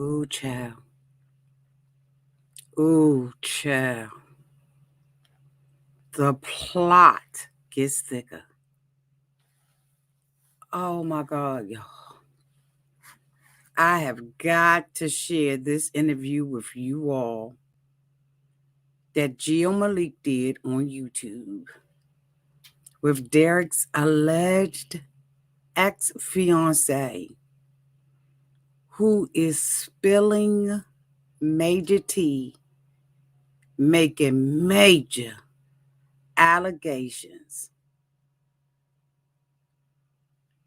Ooh, child. Ooh, child. The plot gets thicker. Oh my God, y'all. I have got to share this interview with you all that Geo Malak did on YouTube with Derek's alleged ex-fiance who is spilling major tea, making major allegations.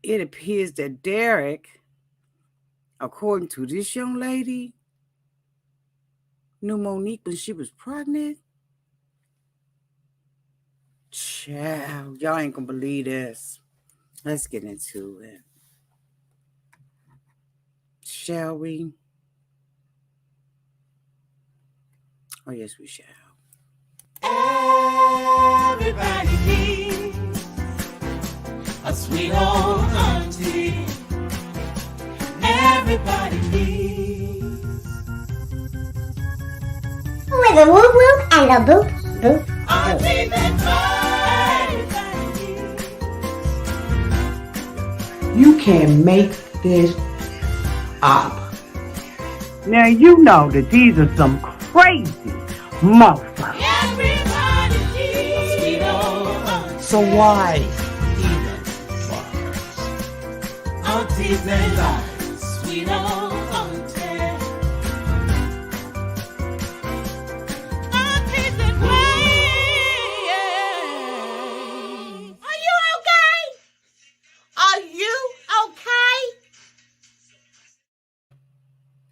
It appears that Derek, according to this young lady, knew Monique when she was pregnant. Child, y'all ain't gonna believe this. Let's get into it. Shall we? Oh, yes, we shall. Everybody needs a sweet old auntie. Everybody needs with a whoop whoop and a boop boop auntie boop. that everybody needs. You can make this up. Now you know that these are some crazy motherfuckers. Everybody needs a sweet old auntie. So why even bother? Aunties and lies, sweet old auntie. Aunties and ways. Are you okay? Are you okay?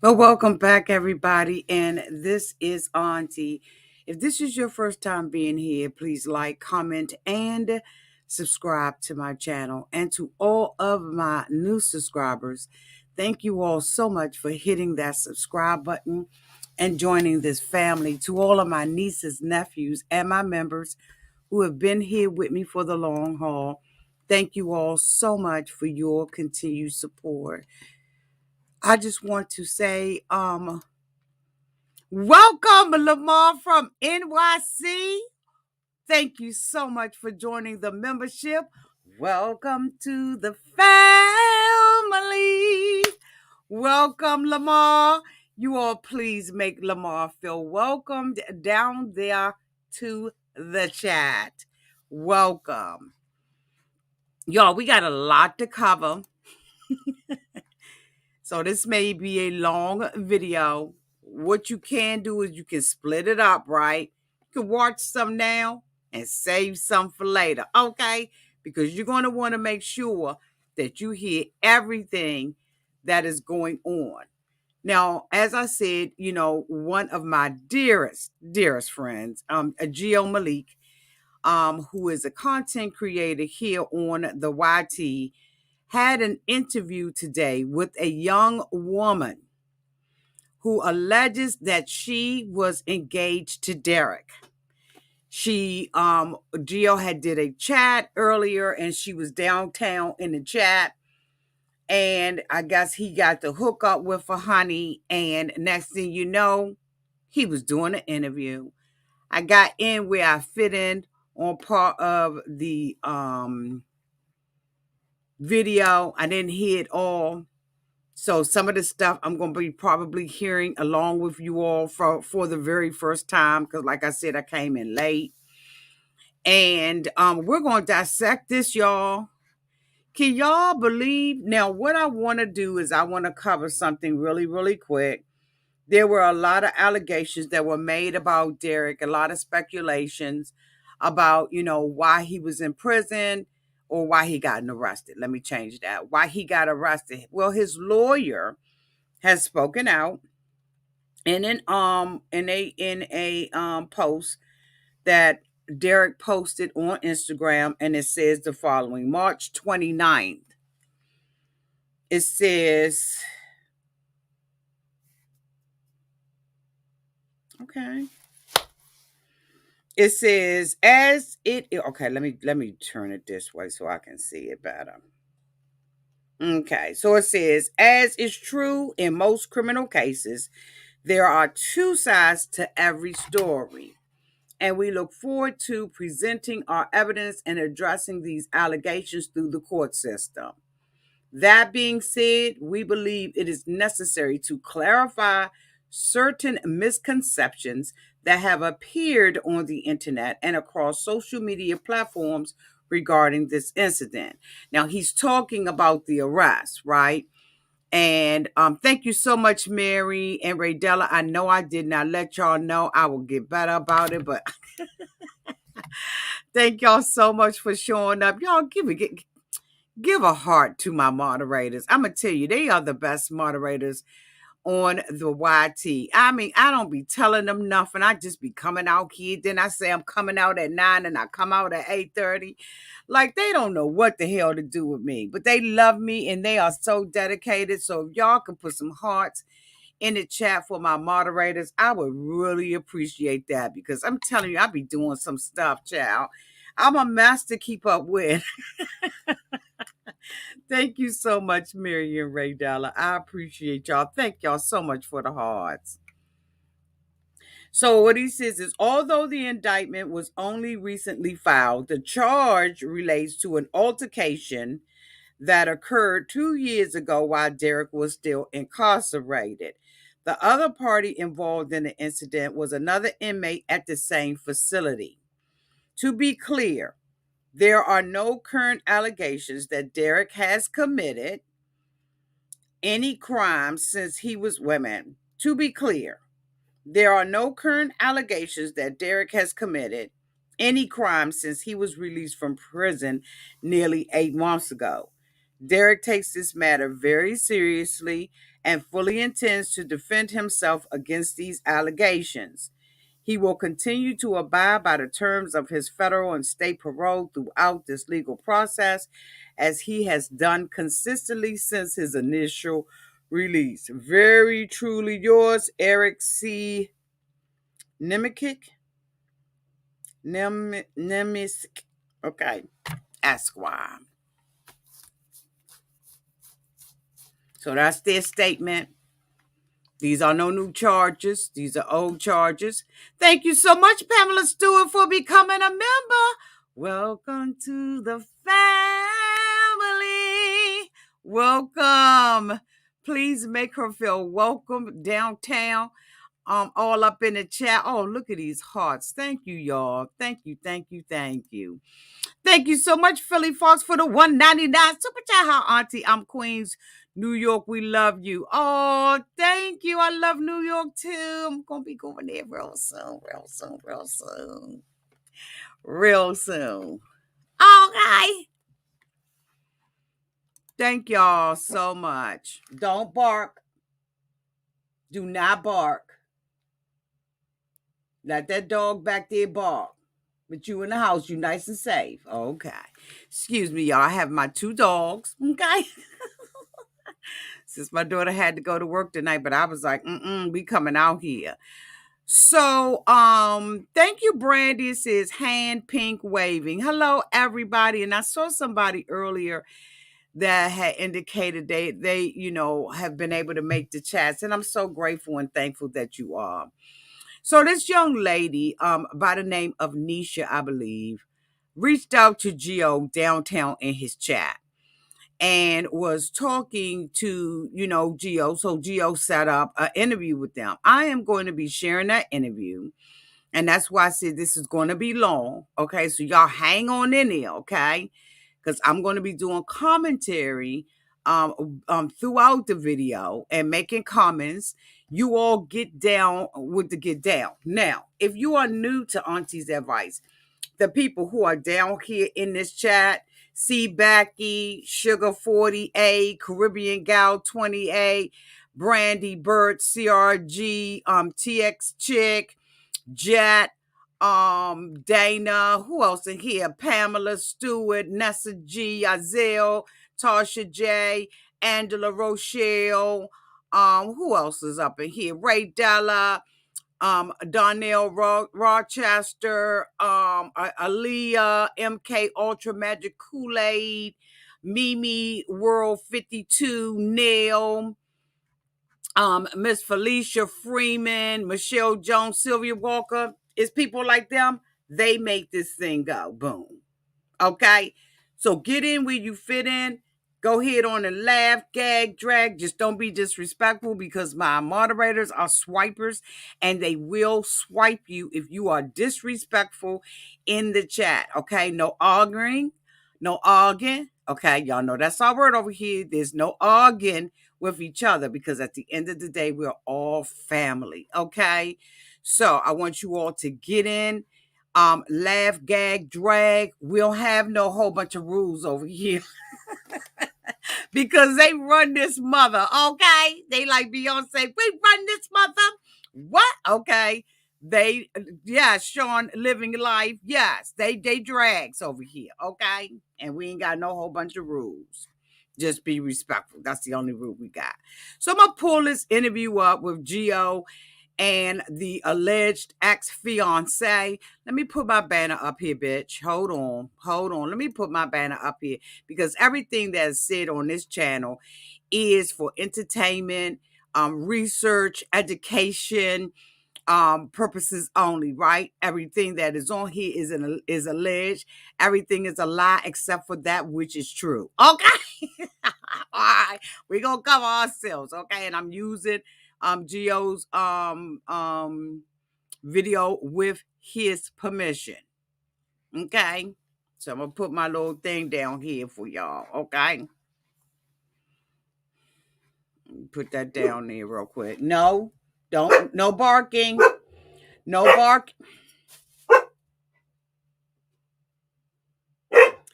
Well, welcome back, everybody. And this is Auntie. If this is your first time being here, please like, comment, and subscribe to my channel. And to all of my new subscribers, thank you all so much for hitting that subscribe button and joining this family. To all of my nieces, nephews, and my members who have been here with me for the long haul, thank you all so much for your continued support. I just want to say, welcome, Lamar from NYC. Thank you so much for joining the membership. Welcome to the family. Welcome, Lamar. You all please make Lamar feel welcomed down there to the chat. Welcome. Y'all, we got a lot to cover. So this may be a long video. What you can do is you can split it up, right? You can watch some now and save some for later, okay? Because you're going to want to make sure that you hear everything that is going on. Now, as I said, you know, one of my dearest friends, Geo Malak, who is a content creator here on the YT, had an interview today with a young woman who alleges that she was engaged to Derek. She, Geo had did a chat earlier and she was downtown in the chat. And I guess he got the hook up with her honey. And next thing you know, he was doing an interview. I got in where I fit in on part of the video. I didn't hear it all. So some of the stuff I'm going to be probably hearing along with you all for the very first time. Because like I said, I came in late. And we're going to dissect this, y'all. Can y'all believe? Now, what I want to do is I want to cover something really, really quick. There were a lot of allegations that were made about Derek, a lot of speculations about, you know, why he was in prison or why he got arrested. Let me change that. Why he got arrested. Well, his lawyer has spoken out in a post that Derek posted on Instagram, and it says the following: March 29th. It says, okay. It says, okay, let me turn it this way so I can see it better. Okay, so it says, as is true in most criminal cases, there are two sides to every story, and we look forward to presenting our evidence and addressing these allegations through the court system. That being said, we believe it is necessary to clarify certain misconceptions that have appeared on the internet and across social media platforms regarding this incident. Now, he's talking about the arrest, right? And thank you so much, Mary and Raydella. I know I did not let y'all know. I will get better about it, but thank y'all so much for showing up. Y'all give a heart to my moderators. I'm gonna tell you, they are the best moderators on the YT. I mean, I don't be telling them nothing. I just be coming out here. Then I say I'm coming out at 9 and I come out at 8:30. Like they don't know what the hell to do with me. But they love me and they are so dedicated. So if y'all can put some hearts in the chat for my moderators, I would really appreciate that because I'm telling you, I be doing some stuff, child. I'm a mess to keep up with. Thank you so much, Mary and Ray Dalla. I appreciate y'all. Thank y'all so much for the hearts. So what he says is, although the indictment was only recently filed, the charge relates to an altercation that occurred 2 years ago while Derek was still incarcerated. The other party involved in the incident was another inmate at the same facility. To be clear, there are no current allegations that Derek has committed any crime since he was women. To be clear, there are no current allegations that Derek has committed any crime since he was released from prison nearly 8 months ago. Derek takes this matter very seriously and fully intends to defend himself against these allegations. He will continue to abide by the terms of his federal and state parole throughout this legal process, as he has done consistently since his initial release. Very truly yours, Eric C. Nemikic. Nemisk. Okay. Esquire. So that's their statement. These are no new charges. These are old charges. Thank you so much, Pamela Stewart, for becoming a member. Welcome to the family. Welcome. Please make her feel welcome downtown. All up in the chat. Oh, look at these hearts. Thank you, y'all. Thank you, thank you, thank you. Thank you so much, Philly Fox, for the $1.99 super chat. How, Auntie? I'm Queens, New York. We love you. Oh, thank you. I love New York too. I'm gonna be going there real soon, real soon, real soon, real soon. Okay. Thank y'all so much. Don't bark. Do not bark. Let that dog back there bark. But you in the house, you nice and safe. Okay. Excuse me, y'all. I have my 2 dogs. Okay. Since my daughter had to go to work tonight, but I was like, we coming out here. So, thank you, Brandy. It says hand pink waving. Hello, everybody. And I saw somebody earlier that had indicated they have been able to make the chats. And I'm so grateful and thankful that you are. So this young lady, by the name of Nesha, I believe, reached out to Geo downtown in his chat and was talking to, Geo. So Geo set up an interview with them. I am going to be sharing that interview. And that's why I said this is going to be long. Okay. So y'all hang on in there. Okay. Because I'm going to be doing commentary throughout the video and making comments. You all get down with the get down. Now, if you are new to Auntie's advice, the people who are down here in this chat, C. Backy, Sugar 40A, Caribbean Gal 20A, Brandy Bird, CRG, TX Chick, Jet, Dana, who else in here? Pamela Stewart, Nessa G, Azelle, Tasha J, Angela Rochelle, who else is up in here? Ray Della, Donnell Rochester, Aaliyah, MK Ultra Magic Kool-Aid, Mimi World 52, Nail, Miss Felicia Freeman, Michelle Jones, Sylvia Walker. It's people like them. They make this thing go boom. Okay. So get in where you fit in. Go ahead on and laugh, gag, drag. Just don't be disrespectful because my moderators are swipers and they will swipe you if you are disrespectful in the chat. Okay. No arguing. No arguing. Okay. Y'all know that's our word over here. There's no arguing with each other because at the end of the day, we're all family. Okay. So I want you all to get in, laugh, gag, drag. We don't have no whole bunch of rules over here because they run this mother, okay? They like Beyonce, we run this mother. What? Okay. They, yeah, Sean living life. Yes, they drags over here, okay? And we ain't got no whole bunch of rules. Just be respectful. That's the only rule we got. So I'm gonna pull this interview up with Geo and the alleged ex-fiance. Let me put my banner up here, bitch. Hold on. Let me put my banner up here because everything that's said on this channel is for entertainment, research, education, purposes only, right? Everything that is on here is alleged. Everything is a lie except for that which is true. Okay. All right. We're gonna cover ourselves, okay? And I'm using Geo's video with his permission. Okay. So I'm gonna put my little thing down here for y'all, okay? Put that down there real quick. No, don't, no barking. No bark.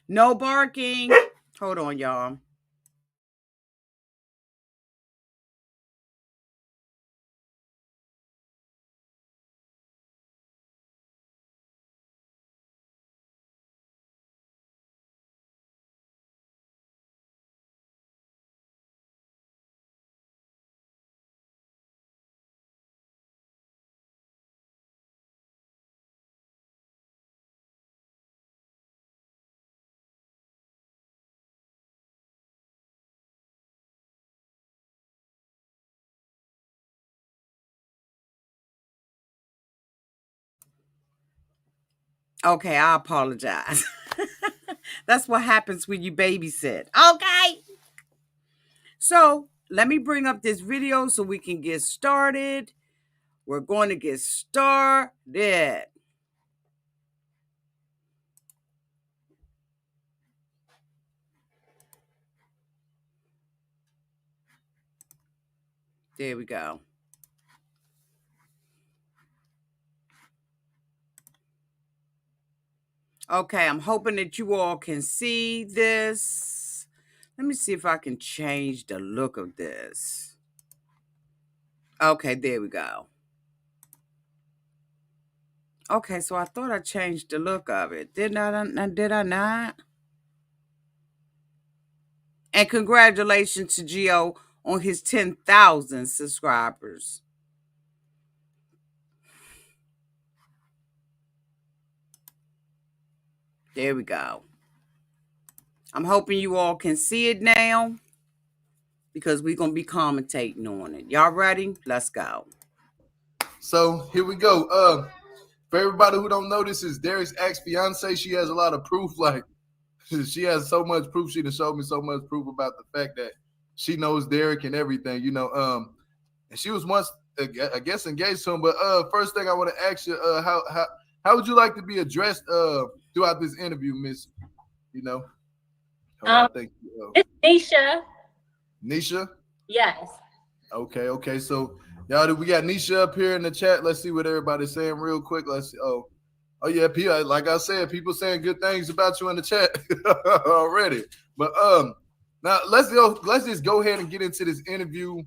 No barking. Hold on, y'all. Okay, I apologize. That's what happens when you babysit. Okay. So let me bring up this video so we can get started. We're going to get started. There we go. Okay, I'm hoping that you all can see this. Let me see if I can change the look of this. Okay, there we go. Okay, so I thought I changed the look of it. Did I not? And congratulations to Geo on his 10,000 subscribers. There we go. I'm hoping you all can see it now because we're going to be commentating on it. Y'all ready? Let's go. So here we go. For everybody who don't know, this is Derek's ex-fiance. She has a lot of proof. Like, she has so much proof. She done showed me so much proof about the fact that she knows Derek and everything, you know. And she was once, I guess, engaged to him. But first thing I want to ask you, how would you like to be addressed throughout this interview, Miss? You know, I think it's Nesha. Nesha. Yes. Okay. So y'all, we got Nesha up here in the chat. Let's see what everybody's saying real quick. Let's see. Oh yeah, people. Like I said, people saying good things about you in the chat already. But now let's just go ahead and get into this interview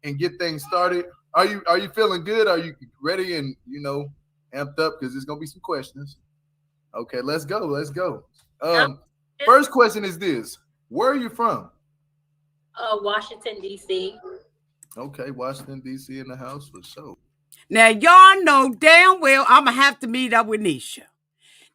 and get things started. Are you feeling good? Are you ready and amped up? Because there's gonna be some questions. Okay, let's go. First question is this: where are you from? Washington, D.C. Okay, Washington, D.C. in the house for sure. Now, y'all know damn well I'm going to have to meet up with Nesha.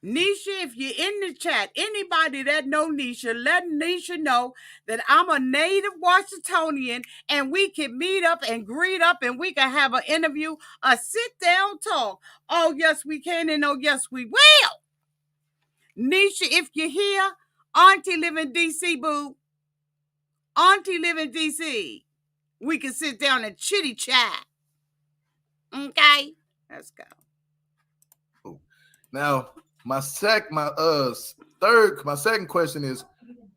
Nesha, if you're in the chat, anybody that know Nesha, let Nesha know that I'm a native Washingtonian and we can meet up and greet up and we can have an interview, a sit down talk. Oh, yes, we can, and oh, yes, we will. Nesha, if you're here, Auntie live in DC, boo. Auntie live in DC. We can sit down and chitty chat. Okay, let's go. Now, my second question is,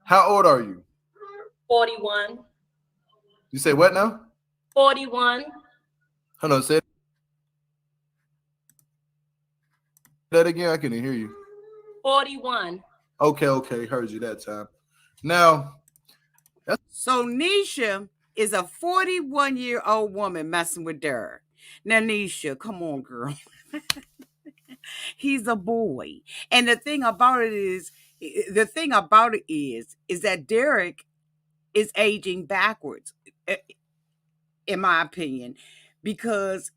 how old are you? 41. You say what now? 41. Hold on, say that again. I couldn't hear you. 41. Okay, heard you that time. Now, so Nesha is a 41-year-old woman messing with Derek. Now, Nesha, come on, girl. He's a boy. And the thing about it is that Derek is aging backwards, in my opinion, because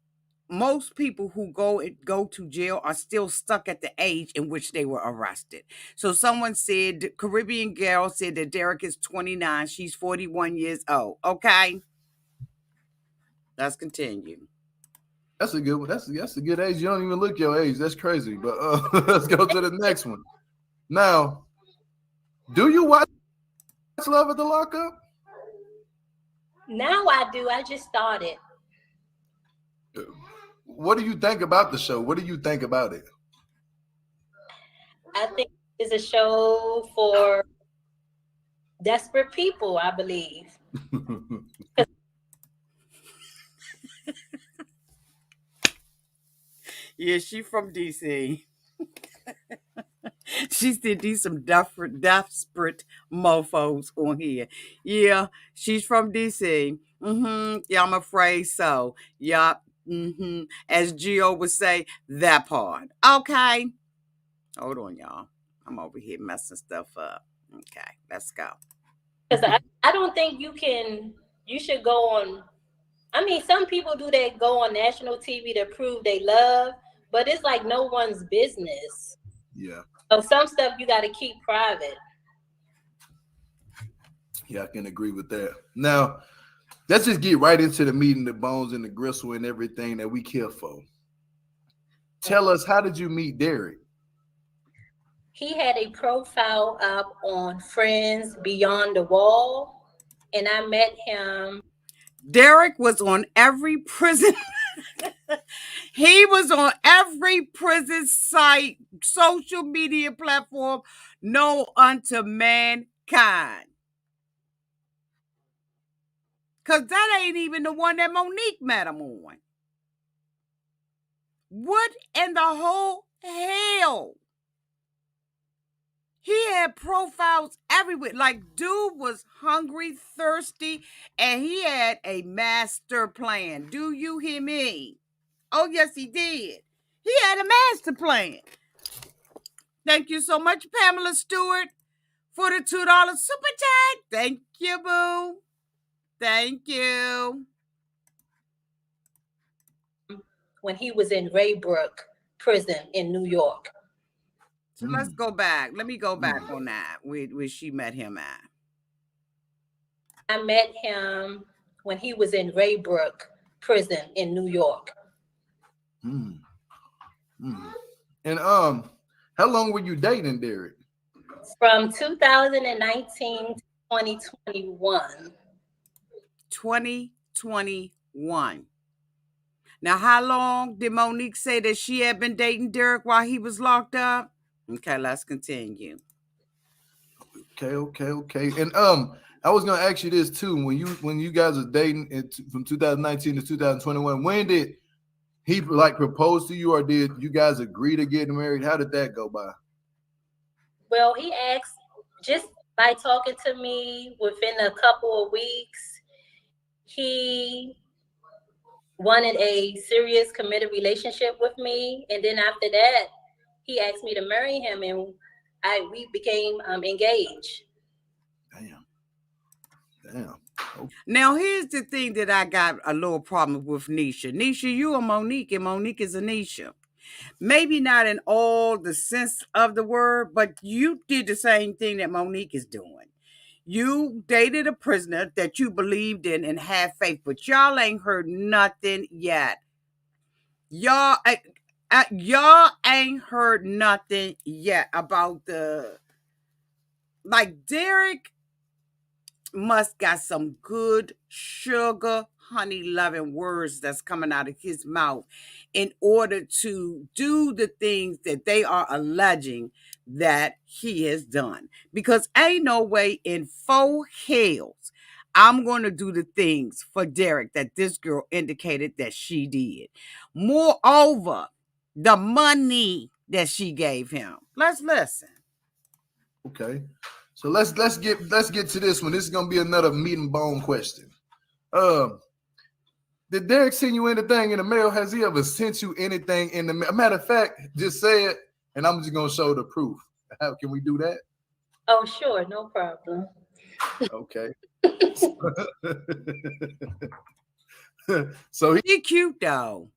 most people who go to jail are still stuck at the age in which they were arrested. So someone said, Caribbean girl said that Derek is 29. She's 41 years old. Okay. Let's continue. That's a good one. That's a good age. You don't even look your age. That's crazy. But let's go to the next one. Now, do you watch Love After Lockup? Now I do. I just started. What do you think about the show? What do you think about it? I think it's a show for desperate people, I believe. Yeah, she from DC. She said these some desperate mofos on here. Yeah, she's from DC. Yeah, I'm afraid so. Yup. As Geo would say, that part. Okay. Hold on, y'all. I'm over here messing stuff up. Okay, let's go. Because I don't think you should go on. I mean, some people do that, go on national TV to prove they love, but it's like no one's business. Yeah. So some stuff you got to keep private. Yeah, I can agree with that. Now, let's just get right into the meat and the bones and the gristle and everything that we care for. Tell us, how did you meet Derek? He had a profile up on Friends Beyond the Wall, and I met him. Derek was on every prison. He was on every prison site, social media platform known unto mankind. Because that ain't even the one that Monique met him on. What in the whole hell? He had profiles everywhere. Like, dude was hungry, thirsty, and he had a master plan. Do you hear me? Oh, yes, he did. He had a master plan. Thank you so much, Pamela Stewart, for the $2 super chat. Thank you, boo. Thank you. When he was in Raybrook prison in New York. So let's go back. Let me go back on that, where she met him at. I met him when he was in Raybrook prison in New York. And how long were you dating Derek? From 2019 to 2021. 2021. Now, how long did Monique say that she had been dating Derek while he was locked up? Okay, let's continue. Okay. And I was gonna ask you this too. When you guys are dating from 2019 to 2021, when did he propose to you, or did you guys agree to getting married? How did that go by? Well, he asked just by talking to me within a couple of weeks. He wanted a serious, committed relationship with me, and then after that, he asked me to marry him, and we became engaged. Damn. Okay. Now, here's the thing that I got a little problem with Nesha. Nesha, you are Monique, and Monique is Anisha. Maybe not in all the sense of the word, but you did the same thing that Monique is doing. You dated a prisoner that you believed in and had faith, but y'all ain't heard nothing yet. Y'all ain't heard nothing yet about Derek must got some good sugar honey loving words that's coming out of his mouth in order to do the things that they are alleging that he has done, because ain't no way in four hells I'm going to do the things for Derek that this girl indicated that she did. Moreover, the money that she gave him. Let's listen. Okay. So let's get to this one. This is gonna be another meat and bone question. Did Derek send you anything in the mail? Has he ever sent you anything in the mail? Matter of fact, just say it, and I'm just gonna show the proof. How can we do that? Oh, sure, no problem. Okay. So She's cute though.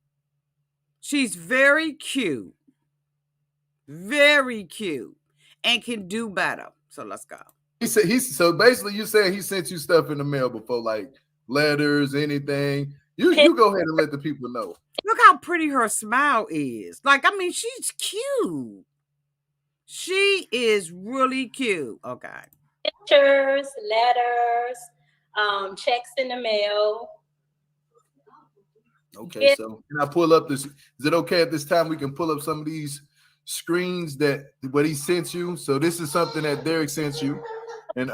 She's very cute. Very cute. And can do better. So let's go. He said so basically you saying he sent you stuff in the mail before, like letters, anything. You go ahead and let the people know. Look how pretty her smile is. She's cute. She is really cute. Okay. Pictures, letters, checks in the mail. Okay, so can I pull up this? Is it okay at this time we can pull up some of these screens that what he sent you? So this is something that Derek sent you, and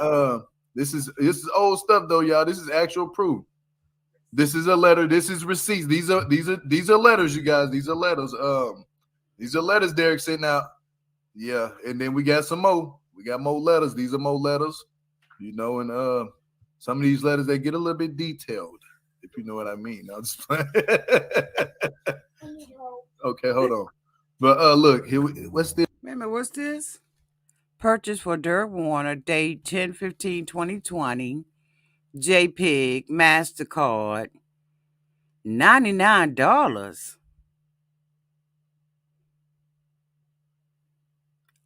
this is old stuff though, y'all. This is actual proof. This is a letter. This is receipts. These are letters, you guys. These are letters. These are letters Derek sent out. Yeah, and then we got some more. We got more letters. These are more letters, and some of these letters they get a little bit detailed, if you know what I mean. I'll just okay, hold on. But look, here what's this? Wait a minute, what's this? Purchase for Derek Warner, date 10/15/2020. JPEG, MasterCard, $99.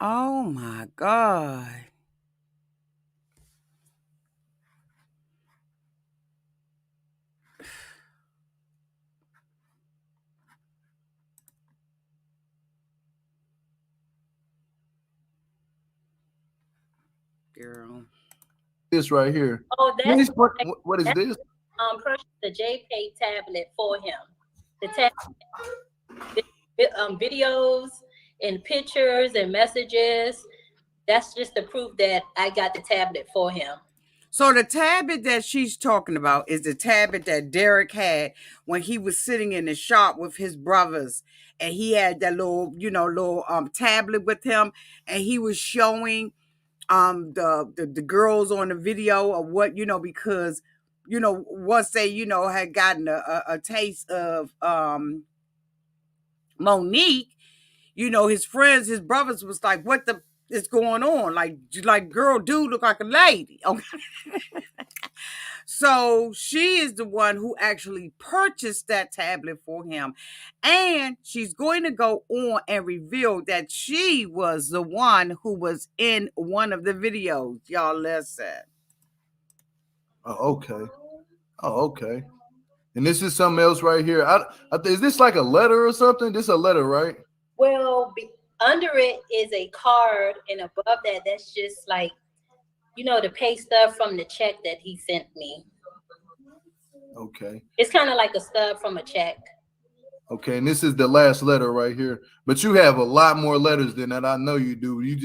Oh my God. Girl. This right here. Oh, that's what is this? Purchased the JPEG tablet for him. The tablet, videos and pictures and messages. That's just the proof that I got the tablet for him. So the tablet that she's talking about is the tablet that Derek had when he was sitting in the shop with his brothers, and he had that little tablet with him, and he was showing the girls on the video of what, because once they had gotten a taste of Monique, his friends, his brothers was like, what the is going on? Like girl, dude look like a lady. Okay. So she is the one who actually purchased that tablet for him, and she's going to go on and reveal that she was the one who was in one of the videos. Y'all listen. Oh, okay. And this is something else right here. Is this like a letter or something? This is a letter, right? Well, under it is a card, and above that, that's just like, the pay stub from the check that he sent me. Okay. It's kind of like a stub from a check. Okay, and this is the last letter right here. But you have a lot more letters than that. I know you do. You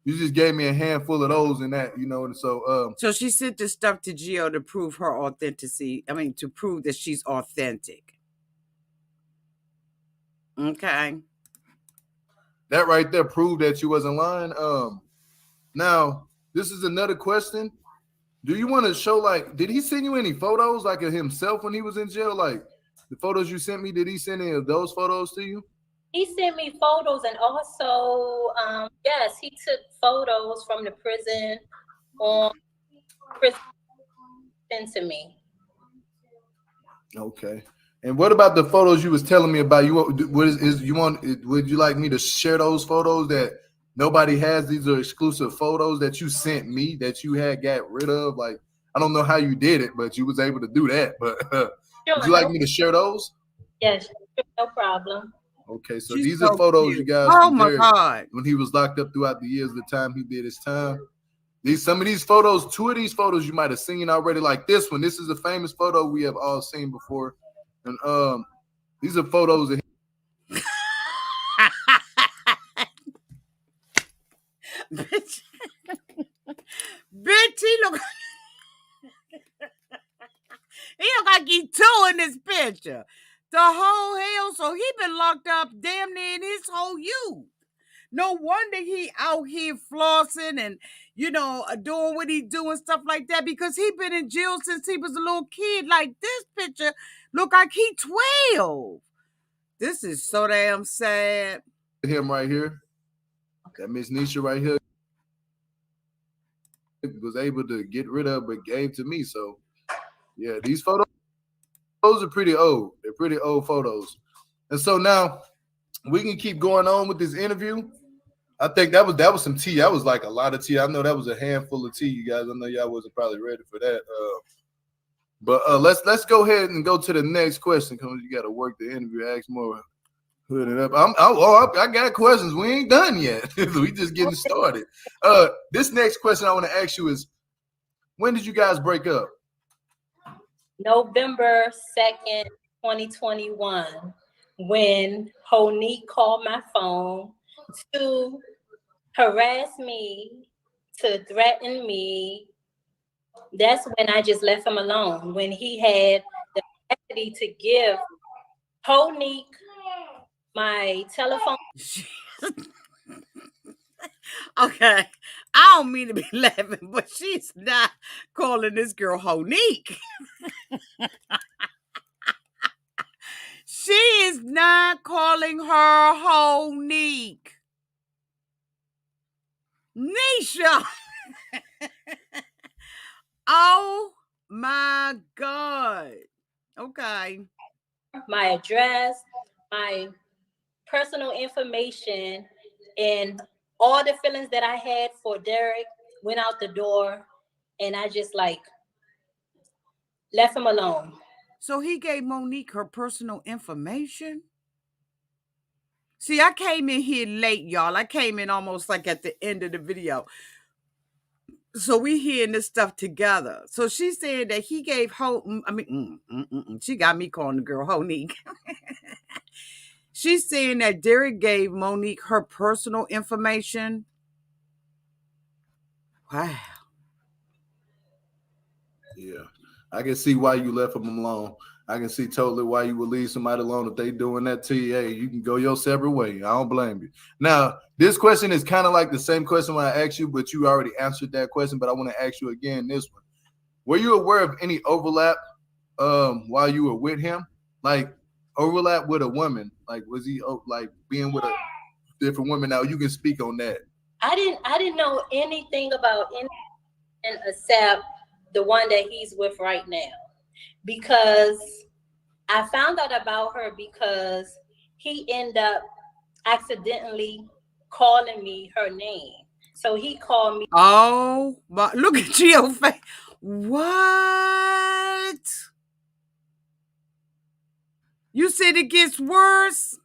just gave me a handful of those and that, and so So she sent this stuff to Geo to prove her authenticity. To prove that she's authentic. Okay. That right there proved that you wasn't lying. Now this is another question. Do you want to show, did he send you any photos of himself when he was in jail? Like the photos you sent me, did he send any of those photos to you? He sent me photos, and also, yes, he took photos from the prison on prison to me. Okay. And what about the photos you was telling me about? Would you like me to share those photos that nobody has? These are exclusive photos that you sent me that you had got rid of. Like, I don't know how you did it, but you was able to do that. But would you like me to share those? Yes, no problem. Okay, so She's these are so photos, you cute. guys, Oh from my Derek God. when he was locked up throughout the years, the time he did his time. Some of these photos, two of these photos you might have seen already, like this one. This is a famous photo we have all seen before. And these are photos of Bitch, bitch, he look like he two in this picture. The whole hell, so he been locked up damn near in his whole youth. No wonder he out here flossing and, doing what he do and stuff like that, because he been in jail since he was a little kid. Like, this picture look like he 12. This is so damn sad. him right here. That Miss Nesha right here was able to get rid of, but gave to me. So, yeah, these photos are pretty old. They're pretty old photos. And so now we can keep going on with this interview. I think that was some tea. That was like a lot of tea. I know that was a handful of tea, you guys. I know y'all wasn't probably ready for that. But let's go ahead and go to the next question, because you got to work the interview. Ask more. Hood it up. I got questions. We ain't done yet. We just getting started. This next question I want to ask you is, when did you guys break up? November 2nd, 2021, when Monique called my phone to harass me, to threaten me. That's when I just left him alone, when he had the capacity to give Monique my telephone. Okay, I don't mean to be laughing, but she's not calling this girl Monique. She is not calling her Monique. Nesha. Oh my God. Okay. My address, my personal information, and all the feelings that I had for Derek went out the door, and I just left him alone. So he gave Monique her personal information? See, I came in here late, y'all. I came in almost like at the end of the video. So we hearing this stuff together. So she said that he gave she got me calling the girl Monique. She's saying that Derek gave Monique her personal information. Wow. Yeah, I can see why you left them alone. I can see totally why you would leave somebody alone if they doing that to you. Hey, you can go your separate way. I don't blame you. Now, this question is kind of like the same question when I asked you, but you already answered that question. But I want to ask you again this one. Were you aware of any overlap while you were with him? Like overlap with a woman? Like was he like being with a different woman? Now you can speak on that. I didn't know anything about anything except the one that he's with right now, because I found out about her because he ended up accidentally calling me her name. So he called me. Oh, but look at Geo face. What? You said it gets worse?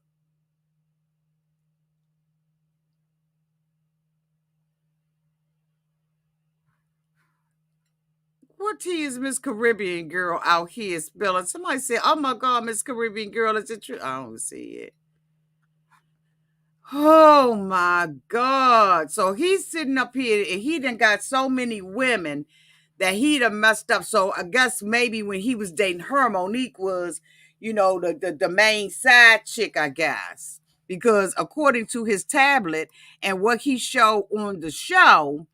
What tea is Miss Caribbean Girl out here spilling? Somebody said, oh my God, Miss Caribbean Girl, is it true? I don't see it. Oh my God. So he's sitting up here and he done got so many women that he done messed up. So I guess maybe when he was dating her, Monique was, the main side chick, I guess. Because according to his tablet and what he showed on the show,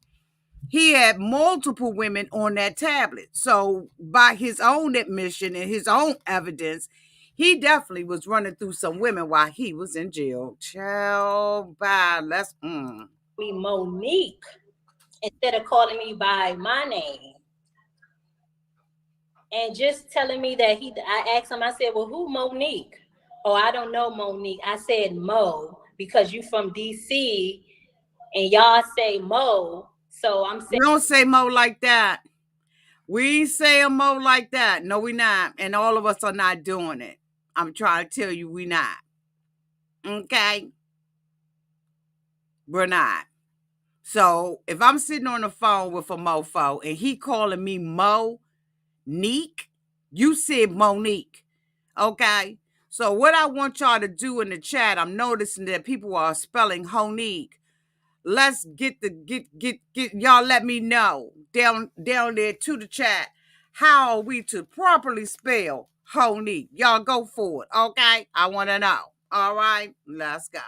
he had multiple women on that tablet. So by his own admission and his own evidence, he definitely was running through some women while he was in jail. Child, bye. Me Monique instead of calling me by my name. and just telling me that I asked him, I said, well, who Monique? Oh, I don't know Monique. I said Mo because you from DC and y'all say Mo. So I'm saying We don't say Mo like that. We ain't say a Mo like that. No, we not. And all of us are not doing it. I'm trying to tell you we not. Okay? We're not. So if I'm sitting on the phone with a mofo and he calling me Monique, you said Monique. Okay? So what I want y'all to do in the chat, I'm noticing that people are spelling Honique. Let's get y'all let me know down there to the chat. How are we to properly spell Honique? Y'all go for it. Okay? I want to know. All right, let's go.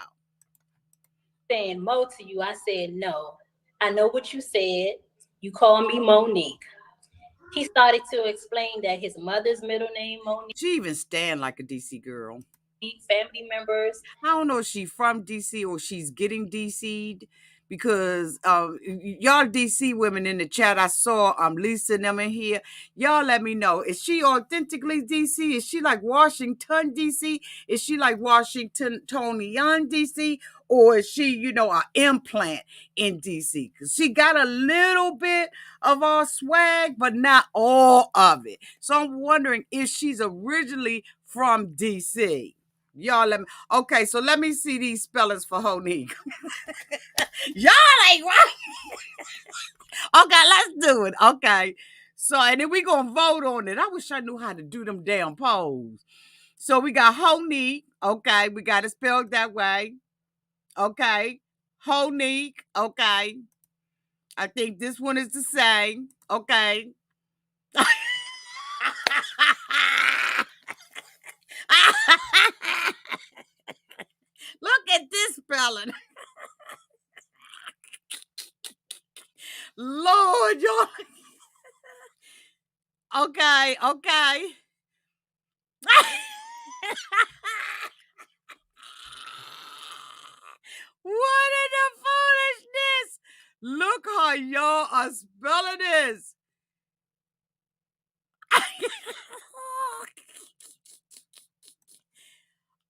saying Mo to you. I said, no. I know what you said. You call me Monique. He started to explain that his mother's middle name, Monique, She even stand like a DC girl. family members. I don't know if she's from DC or she's getting DC'd because y'all DC women in the chat, I saw Lisa and them in here. Y'all let me know. Is she authentically DC? Is she like Washington DC? Is she like Washington Tony Young DC? Or is she, an implant in DC? Because she got a little bit of our swag, but not all of it. So I'm wondering if she's originally from DC. Y'all let me. Okay, so let me see these spellings for Honique. Y'all ain't right. Okay, let's do it. Okay. So, and then we gonna vote on it. I wish I knew how to do them damn polls. So we got Honique. Okay, we got it spelled that way. Okay. Honique. Okay. I think this one is the same. Okay. Look at this spelling. Lord, y'all. Okay. What in the foolishness? Look how y'all are spelling this.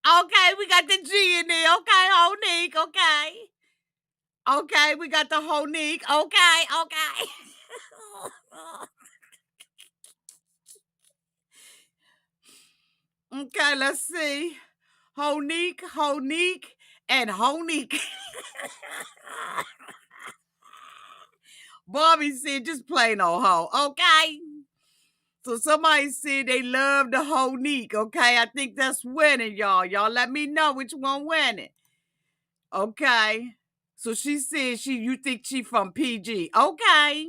Okay, we got the G in there. Okay, Honique. Okay. Okay, we got the Honique. Okay. Okay, let's see. Honique, and Honique. Bobby said just plain old hoe. Okay. So somebody said they love the Honique. Okay, I think that's winning, y'all. Y'all let me know which one winning. Okay. So she said you think she from PG. Okay.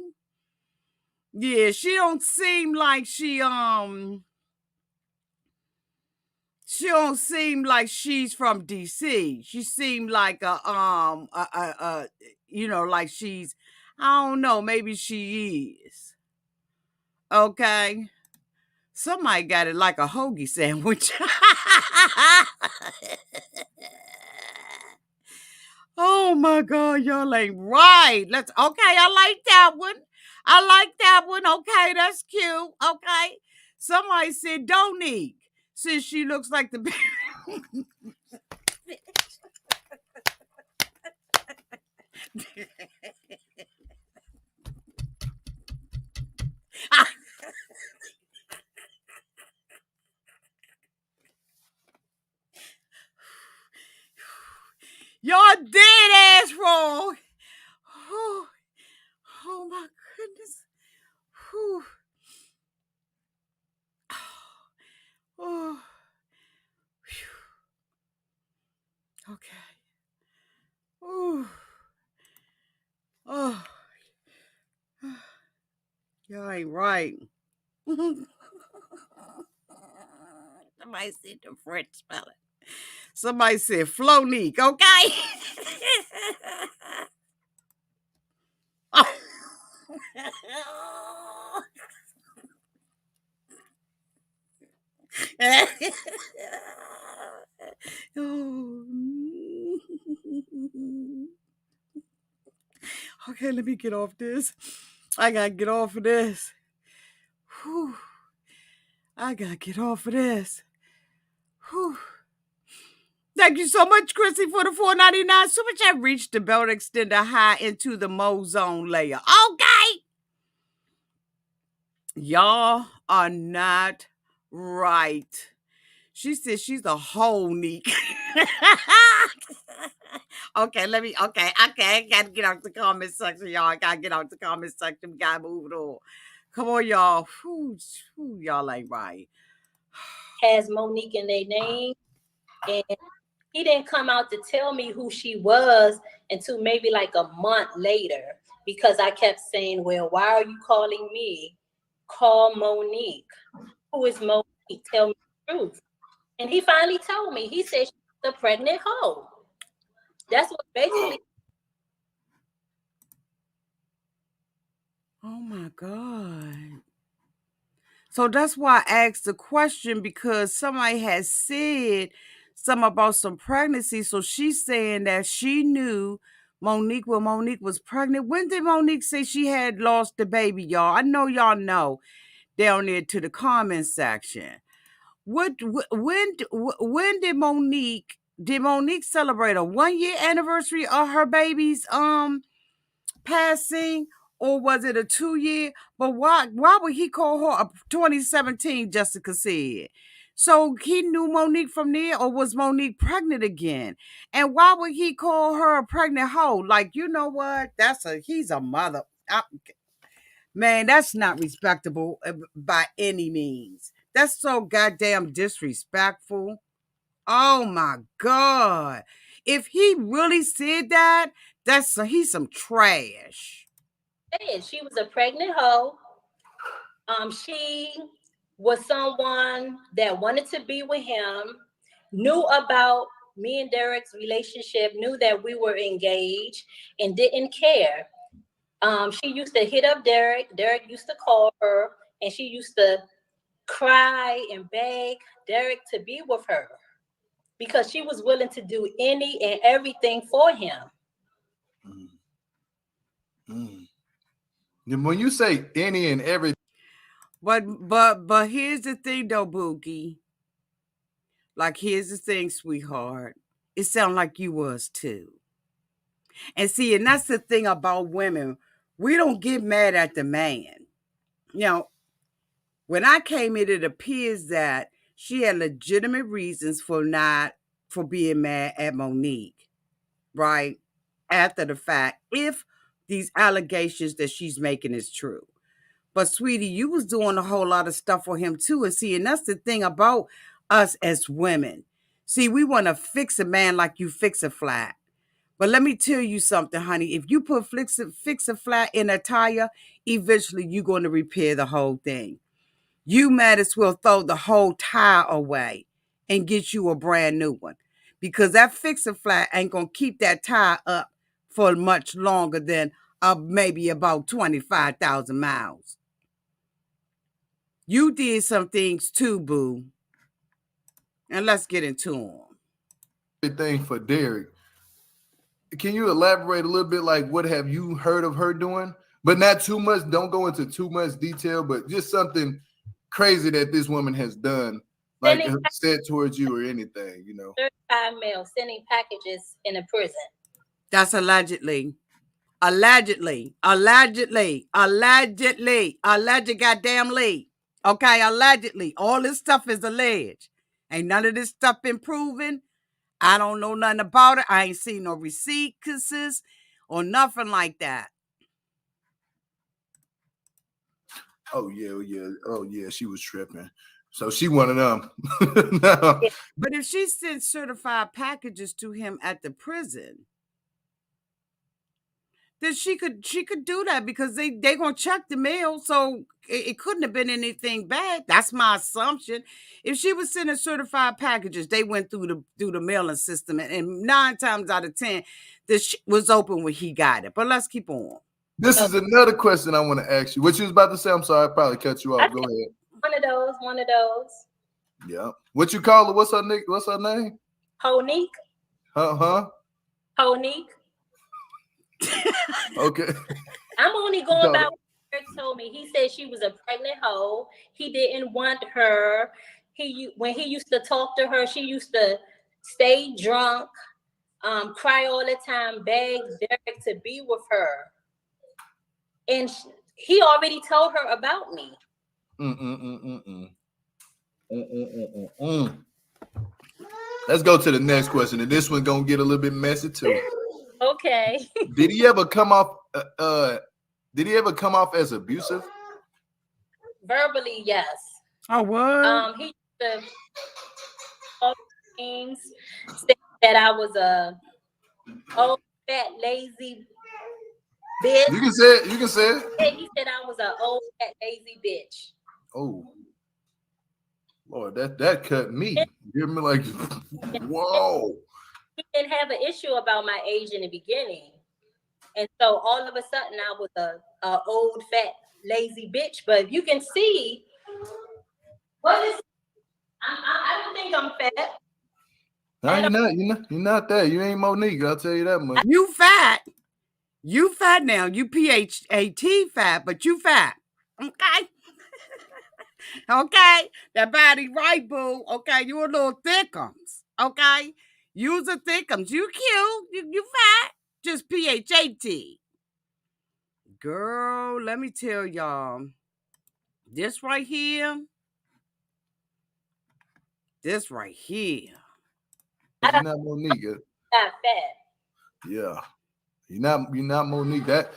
Yeah, she don't seem like she don't seem like she's from DC. She seemed like like she's, I don't know, maybe she is. Okay. Somebody got it like a hoagie sandwich. Oh my God, y'all ain't right. Okay, I like that one. Okay, that's cute. Okay. Somebody said don't eat since she looks like the Y'all dead ass wrong. Oh my goodness. Whew. Oh. Okay. Ooh. Oh. Y'all ain't right. Somebody said the French spelling. Somebody said Flonique, okay? Okay, let me get off this. I gotta get off of this. Whew. I gotta get off of this. Whew. Thank you so much, Chrissy, for the $4.99 super chat. Reached the belt extender high into the Mozone layer. Okay. Y'all are not right. She said she's a whole Neek. Okay, I gotta get out the comment section, y'all. I gotta get out the comment section. We gotta move it on. Come on, y'all. Whew, y'all ain't right. Has Monique in their name, and he didn't come out to tell me who she was until maybe like a month later, because I kept saying, well, why are you calling me? Call Monique. Who is Monique? Tell me the truth. And he finally told me. He said she's the pregnant hoe. That's what basically. Oh my God. So that's why I asked the question, because somebody has said something about some pregnancy. So she's saying that she knew Monique when Monique was pregnant. When did Monique say she had lost the baby, y'all? I know y'all know down there to the comment section. When did Monique celebrate a 1-year anniversary of her baby's passing, or was it a 2-year? But why would he call her a 2017? Jessica said. So he knew Monique from there, or was Monique pregnant again? And why would he call her a pregnant hoe? Like, you know what? He's a mother. Man, that's not respectable by any means. That's so goddamn disrespectful. Oh my God. If he really said that, he's some trash. She was a pregnant hoe. She was someone that wanted to be with him, knew about me and Derek's relationship, knew that we were engaged, and didn't care. She used to hit up Derek. Derek used to call her, and she used to cry and beg Derek to be with her because she was willing to do any and everything for him. When you say any and every, but here's the thing though, Boogie. Like, here's the thing, sweetheart. It sounds like you was too. And see, and that's the thing about women. We don't get mad at the man. You know, when I came in, it appears that she had legitimate reasons for being mad at Monique, right? After the fact, if these allegations that she's making is true. But sweetie, you was doing a whole lot of stuff for him too. And see, and that's the thing about us as women. See, we want to fix a man like you fix a flat. But let me tell you something, honey. If you put fix a flat in a tire, eventually you're going to repair the whole thing. You might as well throw the whole tire away and get you a brand new one, because that fix a flat ain't going to keep that tire up for much longer than maybe about 25,000 miles. You did some things too, boo. And let's get into them. everything for Derek. Can you elaborate a little bit? Like, what have you heard of her doing? But not too much. Don't go into too much detail, but just something crazy that this woman has done, like said towards you or anything, you know. 35 mail sending packages in a prison. That's allegedly. Alleged goddamn Lee. Okay, allegedly. All this stuff is alleged. Ain't none of this stuff been proven. I don't know nothing about it. I ain't seen no receipts or nothing like that. Oh yeah, she was tripping. So she one of them. No. But if she sent certified packages to him at the prison, then she could do that, because they gonna check the mail, so it couldn't have been anything bad. That's my assumption. If she was sending certified packages, they went through the mailing system, and 9 times out of 10, this was open when he got it. But let's keep on. This is another question I want to ask you. What you was about to say? I'm sorry, I probably cut you off. Go ahead. One of those. Yeah. What you call her? What's her name? Monique. Monique. Monique. Okay. I'm only going about Derek told me, he said she was a pregnant hoe. He didn't want her. When he used to talk to her, she used to stay drunk, cry all the time, beg Derek to be with her. And he already told her about me. Let's go to the next question, and this one's gonna get a little bit messy too. Okay. Did he ever come off? Did he ever come off as abusive? Verbally, yes. Oh, what? He used to call things, say that I was a old, fat, lazy bitch. You can say it. You can say it. And he said I was an old, fat, lazy bitch. Oh, Lord, that cut me. Give me like, whoa. He didn't have an issue about my age in the beginning. And so all of a sudden I was a old, fat, lazy bitch. But you can see, I don't think I'm fat. No, you're not that. You ain't Monique. I'll tell you that much. You fat. You fat now. You PHAT fat, but you fat. Okay. Okay. That body right, boo. Okay. You a little thickums. Okay. You's a thickums. You cute. You fat. Just PHAT. Girl, let me tell y'all. This right here. This right here. You're not Monique. Not fat. Yeah. You're not Monique. That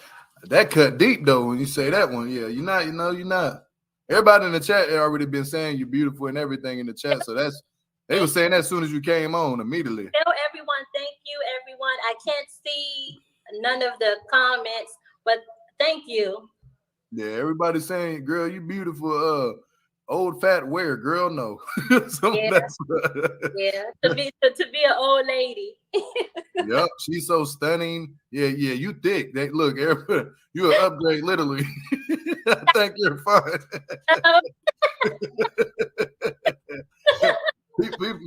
cut deep though when you say that one. Yeah, you're not. Everybody in the chat already been saying you're beautiful and everything in the chat. So they were saying that as soon as you came on immediately. Tell everyone, thank you, everyone. I can't see none of the comments, but thank you. Yeah, everybody's saying, girl, you beautiful. Old fat wear, girl, no. Yeah. Yeah. To be an old lady. Yep, she's so stunning. Yeah, you thick. Look, you're an upgrade, literally. I think you're fine.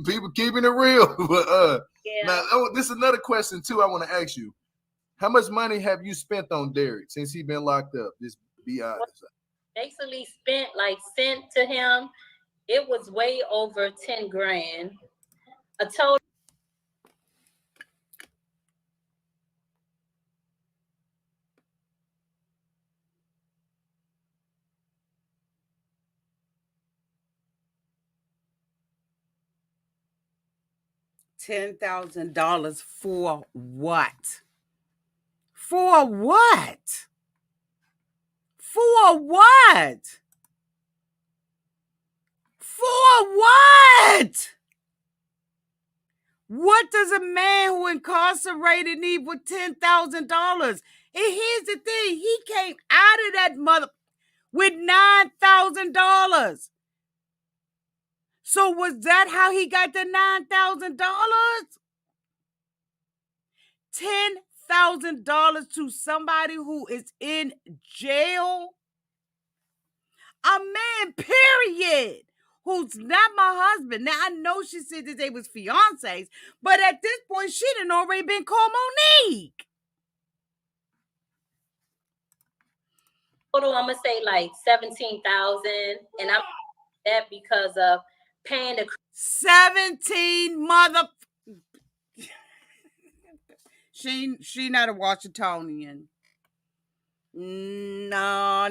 people keeping it real. But yeah. Now this is another question too. I want to ask you. How much money have you spent on Derek since he's been locked up? Just be honest. Basically sent to him, it was way over 10 grand. A total. $10,000 for what? For what? For what? For what? What does a man who incarcerated need with $10,000? And here's the thing, he came out of that mother with $9,000. So was that how he got the $9,000? $10,000 to somebody who is in jail? A man, period, who's not my husband. Now, I know she said that they was fiancés, but at this point, she done already been called Monique. Total, I'm going to say like 17,000. And I'm that because of paying the 17 mother. She not a Washingtonian. No.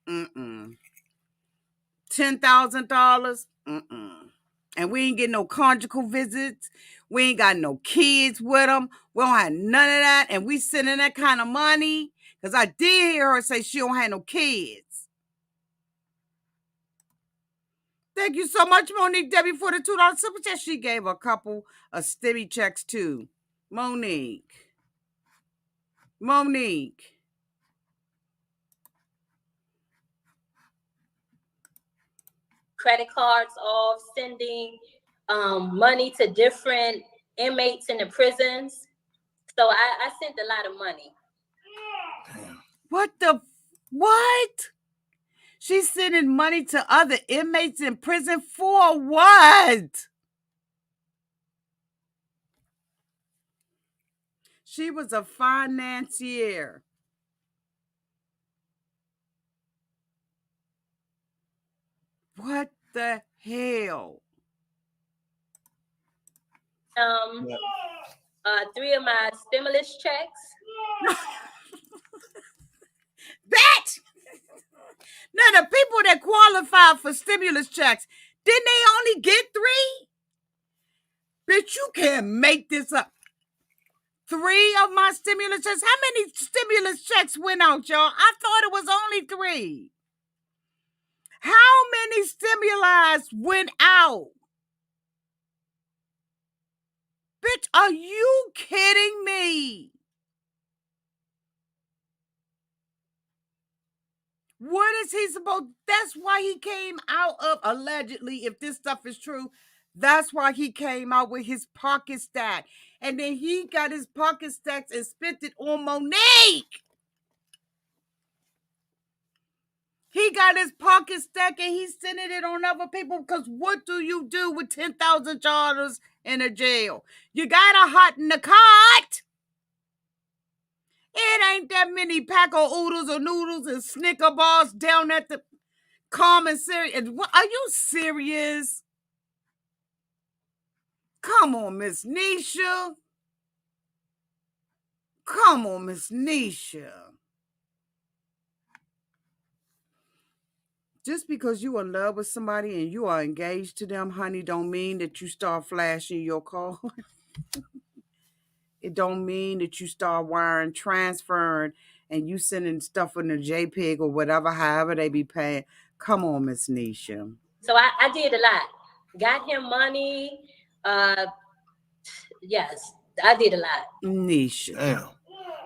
$10,000. And we ain't getting no conjugal visits. We ain't got no kids with them. We don't have none of that. And we sending that kind of money. Because I did hear her say she don't have no kids. Thank you so much, Monique Debbie, for the $2 super chat. She gave a couple of stimmy checks too. Monique. credit cards off, sending money to different inmates in the prisons. So I sent a lot of money. What? She's sending money to other inmates in prison for what? She was a financier. What the hell? 3 of my stimulus checks. That now the people that qualify for stimulus checks, didn't they only get 3? Bitch, you can't make this up. 3 of my stimulus checks. How many stimulus checks went out, y'all? I thought it was only 3. How many stimuli went out? Bitch, are you kidding me? What is he supposed? That's why he came out of, allegedly, if this stuff is true, that's why he came out with his pocket stack. And then he got his pocket stacks and spent it on Monique. He got his pocket stack and he's sending it on other people, because what do you do with $10,000 in a jail? You gotta hot in the cot. It ain't that many pack of oodles or noodles and Snicker bars down at the commissary. Are you serious? Come on, Miss Nesha. Come on, Miss Nesha. Just because you in love with somebody and you are engaged to them, honey, don't mean that you start flashing your card. It don't mean that you start wiring, transferring, and you sending stuff in a JPEG or whatever, however they be paying. Come on, Miss Nesha. So I did a lot. Got him money. Yes, I did a lot. Nesha. Damn.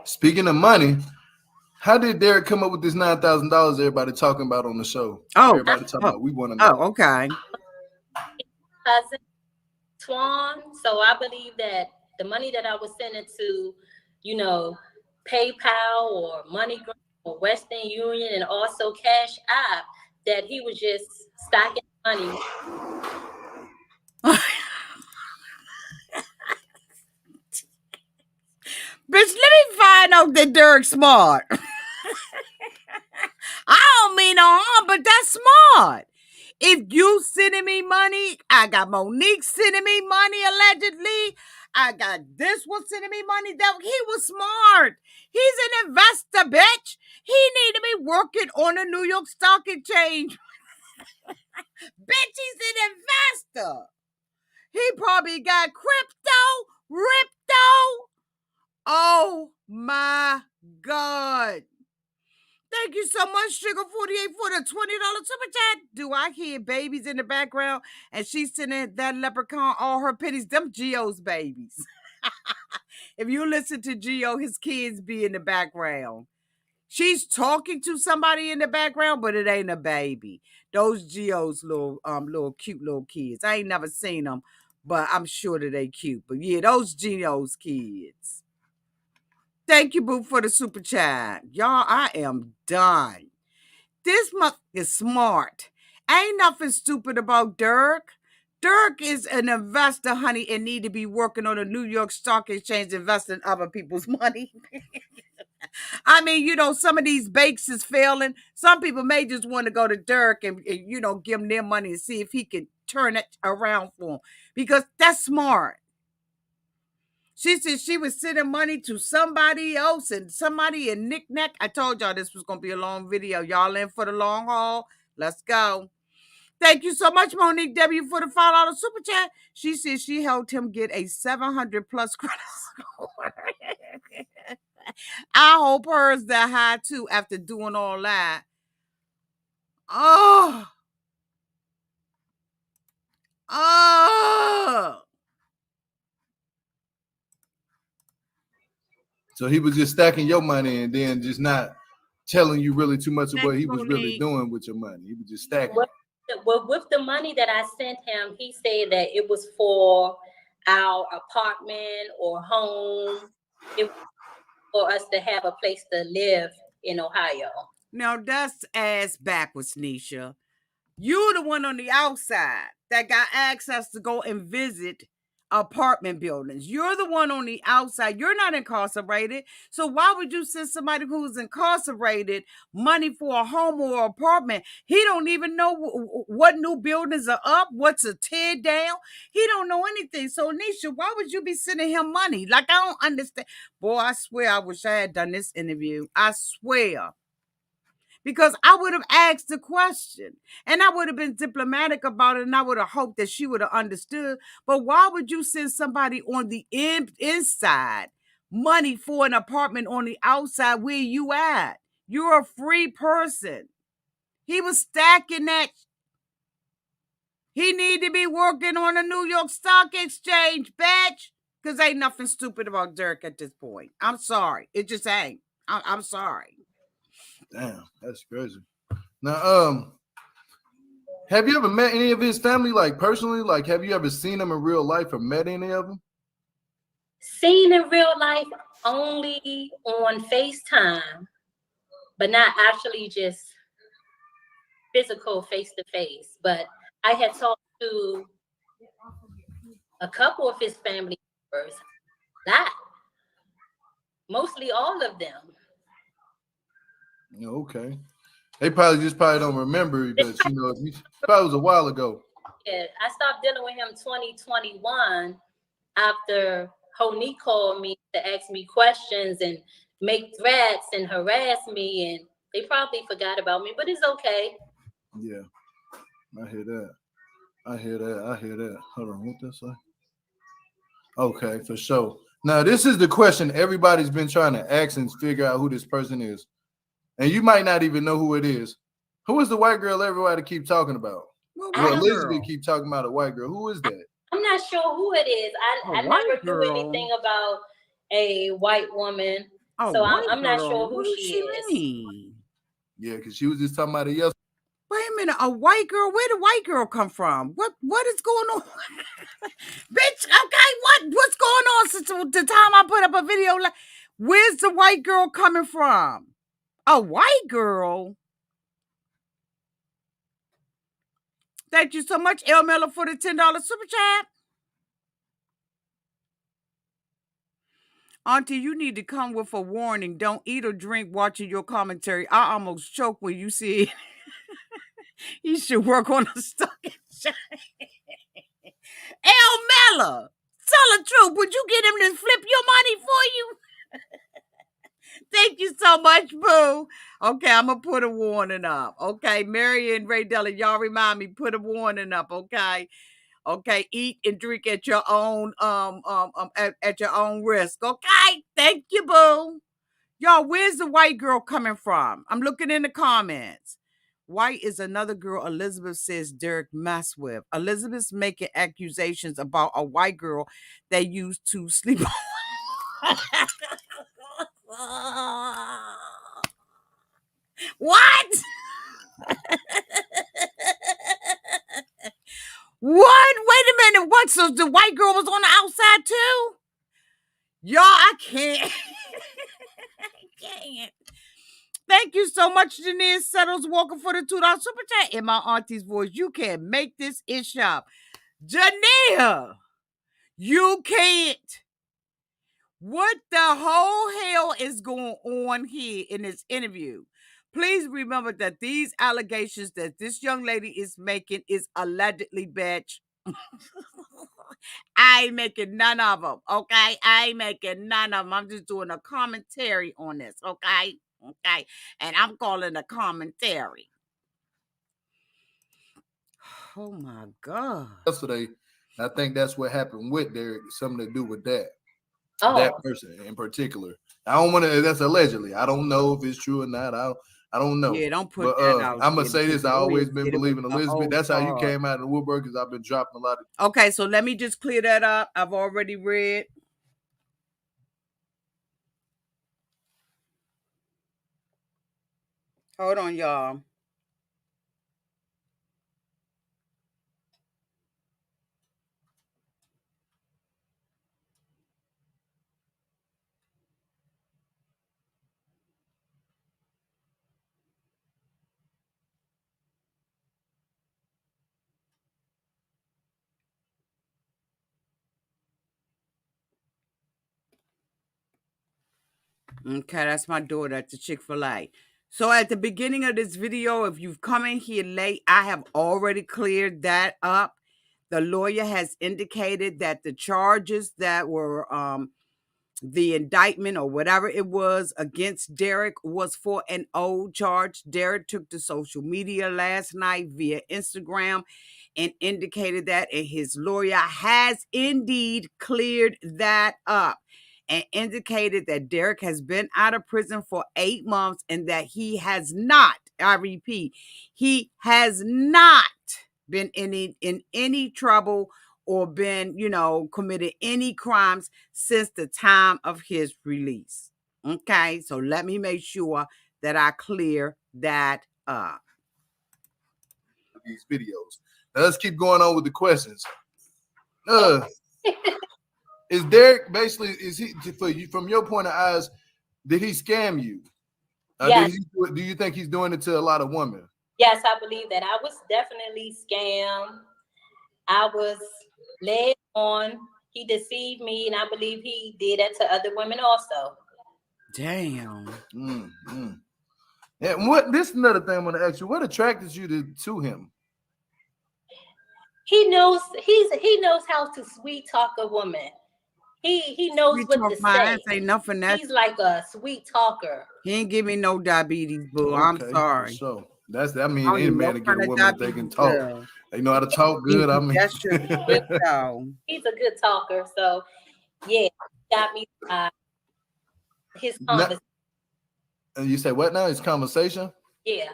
Speaking of money, how did Derek come up with this $9,000 everybody talking about on the show? Everybody talking about, we want to know. Oh, okay. Cousin Swan. So I believe that the money that I was sending to, PayPal or MoneyGram or Western Union and also Cash App, that he was just stocking money. Bitch, let me find out that Derek's smart. I don't mean no harm, but that's smart. If you sending me money, I got Monique sending me money allegedly. I got this one sending me money. That he was smart. He's an investor, bitch. He need to be working on the New York Stock Exchange. Bitch, he's an investor. He probably got crypto. Oh my God. Thank you so much, Sugar48, for the $20 super chat. Do I hear babies in the background? And she's sending that leprechaun all her pennies. Them Geo's babies. If you listen to Geo, his kids be in the background. She's talking to somebody in the background, but it ain't a baby. Those Geo's little cute little kids. I ain't never seen them, but I'm sure that they cute. But yeah, those Geo's kids. Thank you, Boo, for the super chat. Y'all, I am done. This month is smart. Ain't nothing stupid about Derek. Derek is an investor, honey, and need to be working on the New York Stock Exchange, investing other people's money. I mean, some of these bakes is failing. Some people may just want to go to Derek and give them their money and see if he can turn it around for them, because that's smart. She said she was sending money to somebody else and somebody in knick-knack. I told y'all this was going to be a long video. Y'all in for the long haul? Let's go. Thank you so much, Monique W, for the $5 super chat. She said she helped him get a 700 plus credit score. I hope hers that high too after doing all that. Oh. So he was just stacking your money and then just not telling you really too much of what he was really doing with your money. He was just stacking. Well, with the money that I sent him, he said that it was for our apartment or home. It was for us to have a place to live in Ohio. Now that's ass backwards, Nesha. You the one on the outside that got access to go and visit apartment buildings. You're the one on the outside. You're not incarcerated. So why would you send somebody who's incarcerated money for a home or apartment? He don't even know what new buildings are up, what's a tear down. He don't know anything. So Nesha, why would you be sending him money? Like, I don't understand. Boy, I swear I wish I had done this interview. I swear. Because I would have asked the question and I would have been diplomatic about it and I would have hoped that she would have understood. But why would you send somebody on the inside money for an apartment on the outside where you at? You're a free person. He was stacking that. He need to be working on the New York Stock Exchange, bitch. Because ain't nothing stupid about Derek at this point. I'm sorry. It just ain't. I'm sorry. Damn, that's crazy. Now, have you ever met any of his family, like personally? Like, have you ever seen them in real life or met any of them? Seen in real life only on FaceTime, but not actually just physical face to face. But I had talked to a couple of his family members, not mostly all of them. Okay. They probably don't remember because it probably was a while ago. Yeah, I stopped dealing with him 2021 after Monique called me to ask me questions and make threats and harass me, and they probably forgot about me, but it's okay. Yeah, I hear that. Hold on, what that say? Okay, for sure. Now, this is the question everybody's been trying to ask and figure out who this person is. And you might not even know who it is. Who is the white girl everybody keep talking about? Well, Elizabeth keep talking about a white girl. Who is that? I'm not sure who it is. I never knew anything about a white woman. So I'm not sure who she is. Mean? Yeah, because she was just talking about it yesterday. Wait a minute, a white girl? Where did white girl come from? What is going on? Bitch, okay, what's going on since the time I put up a video? Where's the white girl coming from? A white girl? Thank you so much, El Miller, for the $10 super chat. Auntie, you need to come with a warning. Don't eat or drink watching your commentary. I almost choke when you see it. You should work on the stock exchange. El Miller, tell the truth. Would you get him to flip your money for you? Thank you so much, boo. Okay, I'm going to put a warning up. Okay, Mary and Ray Della, y'all remind me, put a warning up, okay? Okay, eat and drink at your own at your own risk. Okay, thank you, boo. Y'all, where's the white girl coming from? I'm looking in the comments. White is another girl Elizabeth says Derek messed with. Elizabeth's making accusations about a white girl they used to sleep. What? What? Wait a minute. What? So the white girl was on the outside too? Y'all, I can't. I can't. Thank you so much, Janice Settles Walker, for the $2 super chat. In my auntie's voice, you can't make this ish up. Jania, you can't. What the whole hell is going on here in this interview? Please remember that these allegations that this young lady is making is allegedly, bitch. I ain't making none of them, okay? I ain't making none of them. I'm just doing a commentary on this, okay? Okay, and I'm calling a commentary. Oh my God. Yesterday, I think that's what happened with Derek. Something to do with that. Oh. That person in particular. I don't want to. That's allegedly. I don't know if it's true or not. I don't know. Yeah, don't put that out. I'm gonna say this. I always been believing Elizabeth. That's how you came out of the woodwork, because I've been dropping a lot of. Okay, so let me just clear that up. I've already read. Hold on, y'all. Okay, that's my daughter at the Chick-fil-A. So at the beginning of this video, if you've come in here late, I have already cleared that up. The lawyer has indicated that the charges that were the indictment or whatever it was against Derek was for an old charge. Derek took to social media last night via Instagram and indicated that, and his lawyer has indeed cleared that up and indicated that Derek has been out of prison for 8 months and that he has not, I repeat, he has not been in any trouble or been, committed any crimes since the time of his release. Okay, so let me make sure that I clear that up. These videos. Now let's keep going on with the questions. Is Derek basically, is he, for you, from your point of eyes, did he scam you? Yes. Do you think he's doing it to a lot of women? Yes, I believe that. I was definitely scammed. I was led on. He deceived me, and I believe he did that to other women also. Damn. Mm-hmm. And this is another thing I want to ask you. What attracted you to him? He knows how to sweet talk a woman. He knows Sweet what talk to my say. ass ain't nothing that He's like a sweet talker. he ain't give me no diabetes, boo. I'm sorry. So I mean, I don't any need man no to get kind a of woman if they can diabetes, talk. girl. They know how to talk good. I mean, That's just so. He's a good talker. So yeah, he got me his conversation. And you say what now? His conversation? Yeah.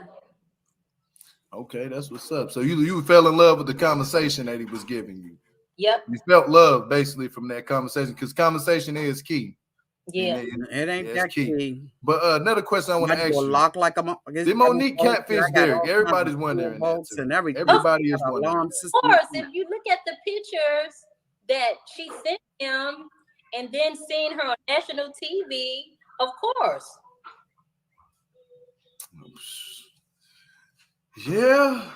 Okay, that's what's up. So you fell in love with the conversation that he was giving you. Yep. You felt love basically from that conversation because conversation is key. Yeah. It ain't that key. But another question I want to ask you. Lock like did Monique catfish Derek? Everybody's wondering that too. And everything. Everybody is wondering. Of course, if you look at the pictures that she sent him and then seeing her on national TV, of course. Yeah.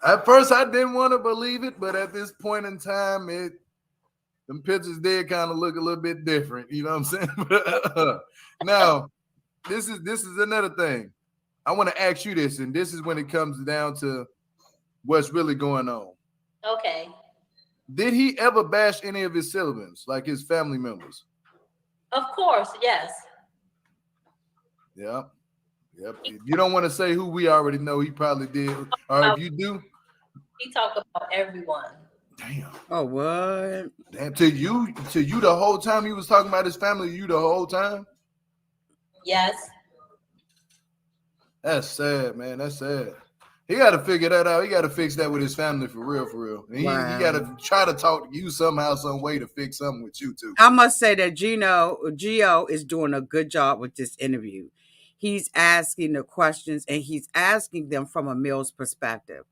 At first, I didn't want to believe it, but at this point in time, them pictures did kind of look a little bit different. You know what I'm saying? Now, this is another thing. I want to ask you this, and this is when it comes down to what's really going on. Okay. Did he ever bash any of his siblings, like his family members? Of course, yes. Yeah. Yep. If you don't want to say who, we already know he probably did. Or if you do, he talked about everyone. Damn. Oh, what? Damn. To you the whole time he was talking about his family, you the whole time? Yes. That's sad, man. That's sad. He got to figure that out. He got to fix that with his family for real, for real. He got to try to talk to you somehow, some way to fix something with you too. I must say that Geo is doing a good job with this interview. He's asking the questions and he's asking them from a male's perspective.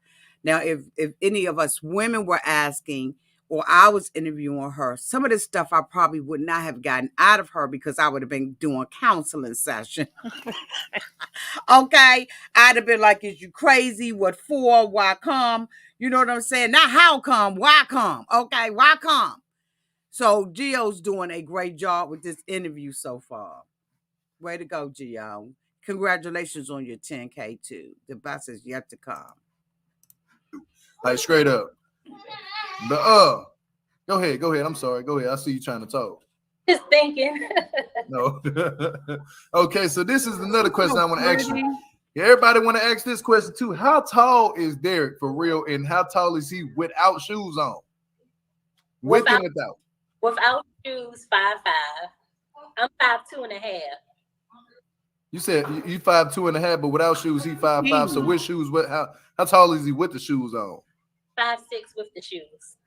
Now, if any of us women were asking or I was interviewing her, some of this stuff I probably would not have gotten out of her because I would have been doing counseling session. Okay. I'd have been like, is you crazy? What for? Why come? You know what I'm saying? Not how come, why come? Okay, why come? So Geo's doing a great job with this interview so far. Way to go, Geo. Congratulations on your 10K too. The best is yet to come. Like straight up. Go ahead. I'm sorry. Go ahead. I see you trying to talk. Just thinking. No. Okay, so this is another question I want to ask you. Everybody want to ask this question too. How tall is Derek for real, and how tall is he without shoes on? With and without? Without shoes, 5'5". I'm 5'2.5". You said you 5'2.5", but without shoes, he 5'5". So with shoes, how tall is he with the shoes on? 5'6" with the shoes.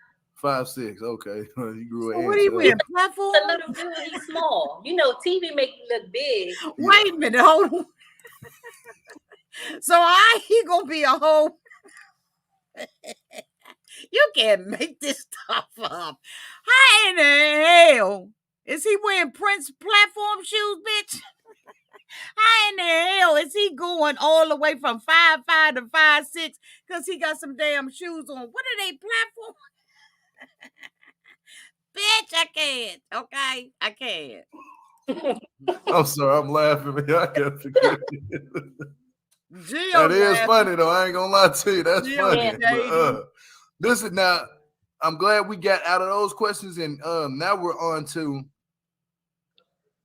5'6". Okay, you grew an inch. What are you wearing? Platform? A little dude, he's small. You know, TV make you look big. Wait a minute, hold on. So he gonna be a whole. You can't make this stuff up. How in the hell is he wearing Prince platform shoes, bitch? How in the hell is he going all the way from 5'5" to 5'6" because he got some damn shoes on? What are they, platform? Bitch, I can't. Okay, I can't. I'm sorry, I'm laughing. Man. I can't forget it. Geo That is laughing. funny though. I ain't gonna lie to you. That's Geo funny. shady. But, this is now. I'm glad we got out of those questions, and now we're on to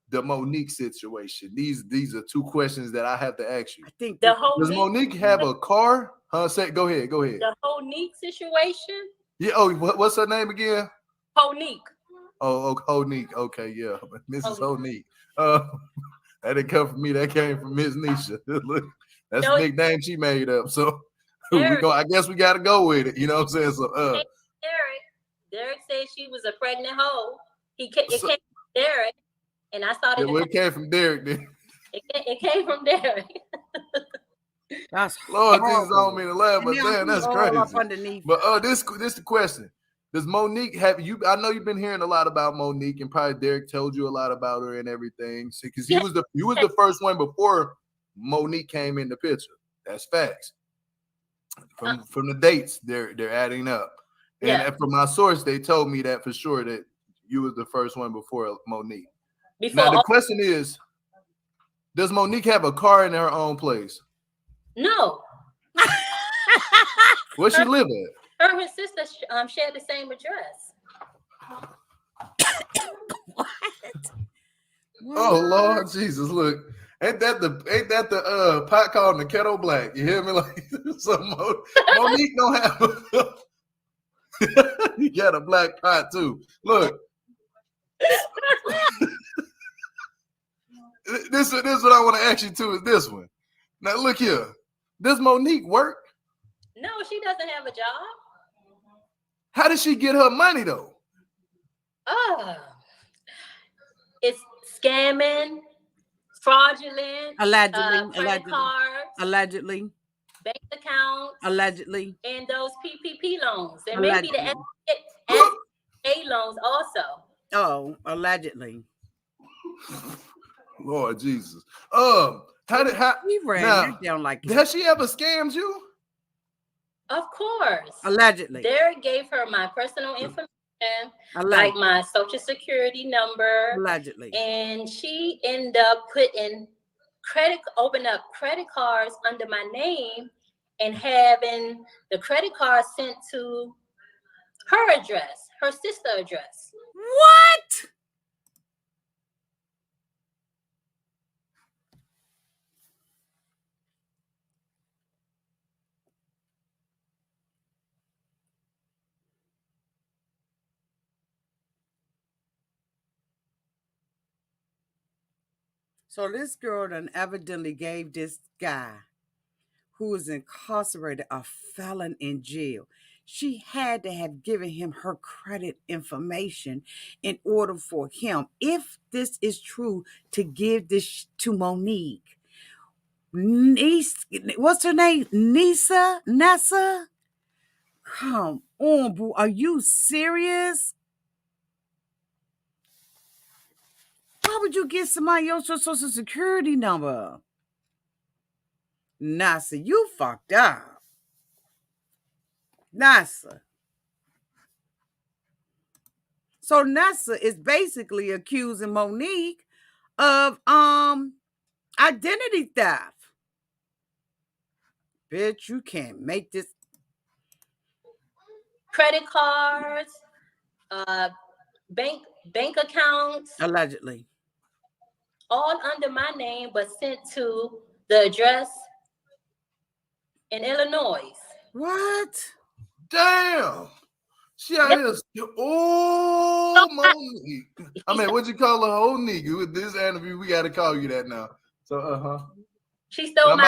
the Monique situation. These are two questions that I have to ask you. I think The whole Does Monique have a car? Say, go ahead. the Monique situation. Yeah. Oh, what's her name again? Monique. Oh, Monique. Okay, yeah, Mrs. Monique. Monique. That didn't come from me. That came from Miss Nesha. Look, that's No, the nickname she made up. So Derek. I guess we got to go with it. You know what I'm saying? So, Derek said she was a pregnant hoe. It came from Derek, and I started. Yeah, well, it came from Derek. Then. It came from Derek. that's Lord horrible. Jesus, I don't mean to laugh, but And now damn, that's all crazy. up underneath. But this the question. Does Monique have you? I know you've been hearing a lot about Monique, and probably Derek told you a lot about her and everything. Because he was the first one before Monique came in the picture. That's facts. From the dates, they're adding up. And from my source, they told me that for sure that you was the first one before Monique. Now the question is, does Monique have a car in her own place? No. Where she live at? Her and her sister share the same address. What? Oh Lord Jesus! Look, ain't that the pot called the kettle black? You hear me? Like so Monique don't have. You got a black pot too. Look, this what I want to ask you too. Is this one? Now look here. Does Monique work? No, she doesn't have a job. How did she get her money though? It's scamming, fraudulent, allegedly, credit cards, allegedly, bank accounts, allegedly, and those PPP loans, and allegedly. maybe the SBA loans also. Oh, allegedly. Lord Jesus. He ran that down like has she ever scammed you? Of course. Allegedly. Derek gave her my personal information, like my social security number. Allegedly. And she ended up open up credit cards under my name and having the credit card sent to her address, her sister address. What? So this girl done evidently gave this guy who was incarcerated, a felon in jail. She had to have given him her credit information in order for him, if this is true, to give this to Monique. What's her name? Nessa? Come on, boo. Are you serious? Why would you give somebody your social security number? Nessa, you fucked up. Nessa. So Nessa is basically accusing Monique of identity theft. Bitch, you can't make this. Credit cards, bank accounts, Allegedly. all under my name, but sent to the address in Illinois. What? Damn. She out here. Oh, Monique. I mean, what'd you call her? Whole nigga. With this interview, we got to call you that now. So, She stole I'm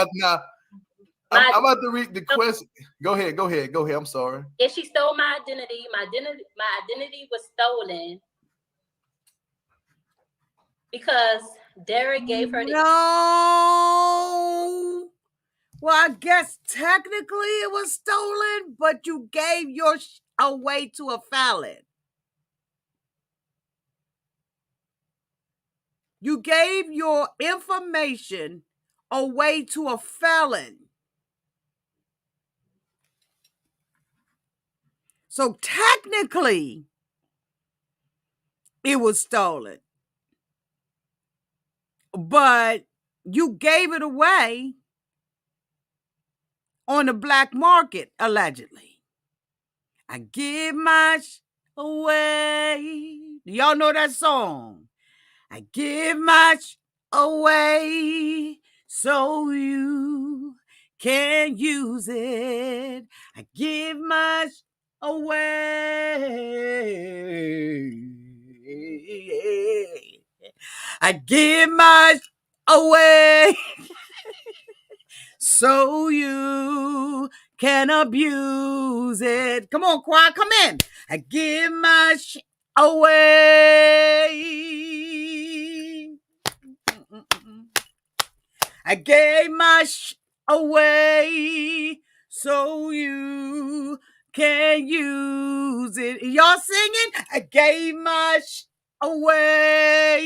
about to read the question. Go ahead. I'm sorry. Yeah, she stole my identity. My identity was stolen because Derek gave her the. No. Well, I guess technically it was stolen, but you gave your away to a felon. You gave your information away to a felon. So technically, it was stolen. but you gave it away on the black market, allegedly. I give my away. Do y'all know that song? I give my away so you can use it. I give my away. I give my away so you can abuse it. Come on, choir, come in. I give my away. I gave my away so you can use it. Y'all singing? I gave my away.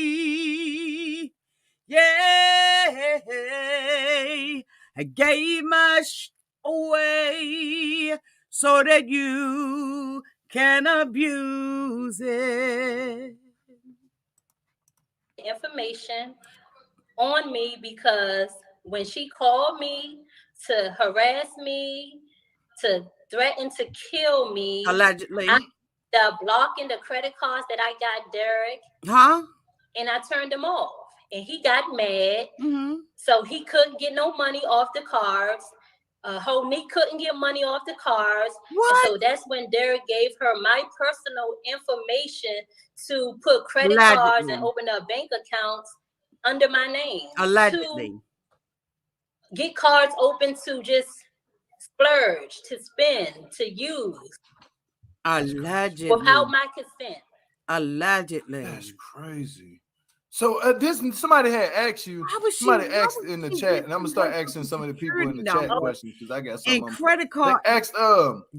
Yeah, I gave my away so that you can abuse it. Information on me because when she called me to harass me, to threaten to kill me, allegedly, I ended up blocking the credit cards that I got Derek, and I turned them off. And he got mad, so he couldn't get no money off the cards. Monique couldn't get money off the cards. And so that's when Derek gave her my personal information to put credit cards and open up bank accounts under my name. Allegedly. To get cards open to just splurge, to spend, to use. Allegedly. Without my consent. Allegedly. That's crazy. So this somebody had asked you. Somebody asked in the chat, and I'm gonna start asking some of the people in the chat questions because I got some. And credit card. They asked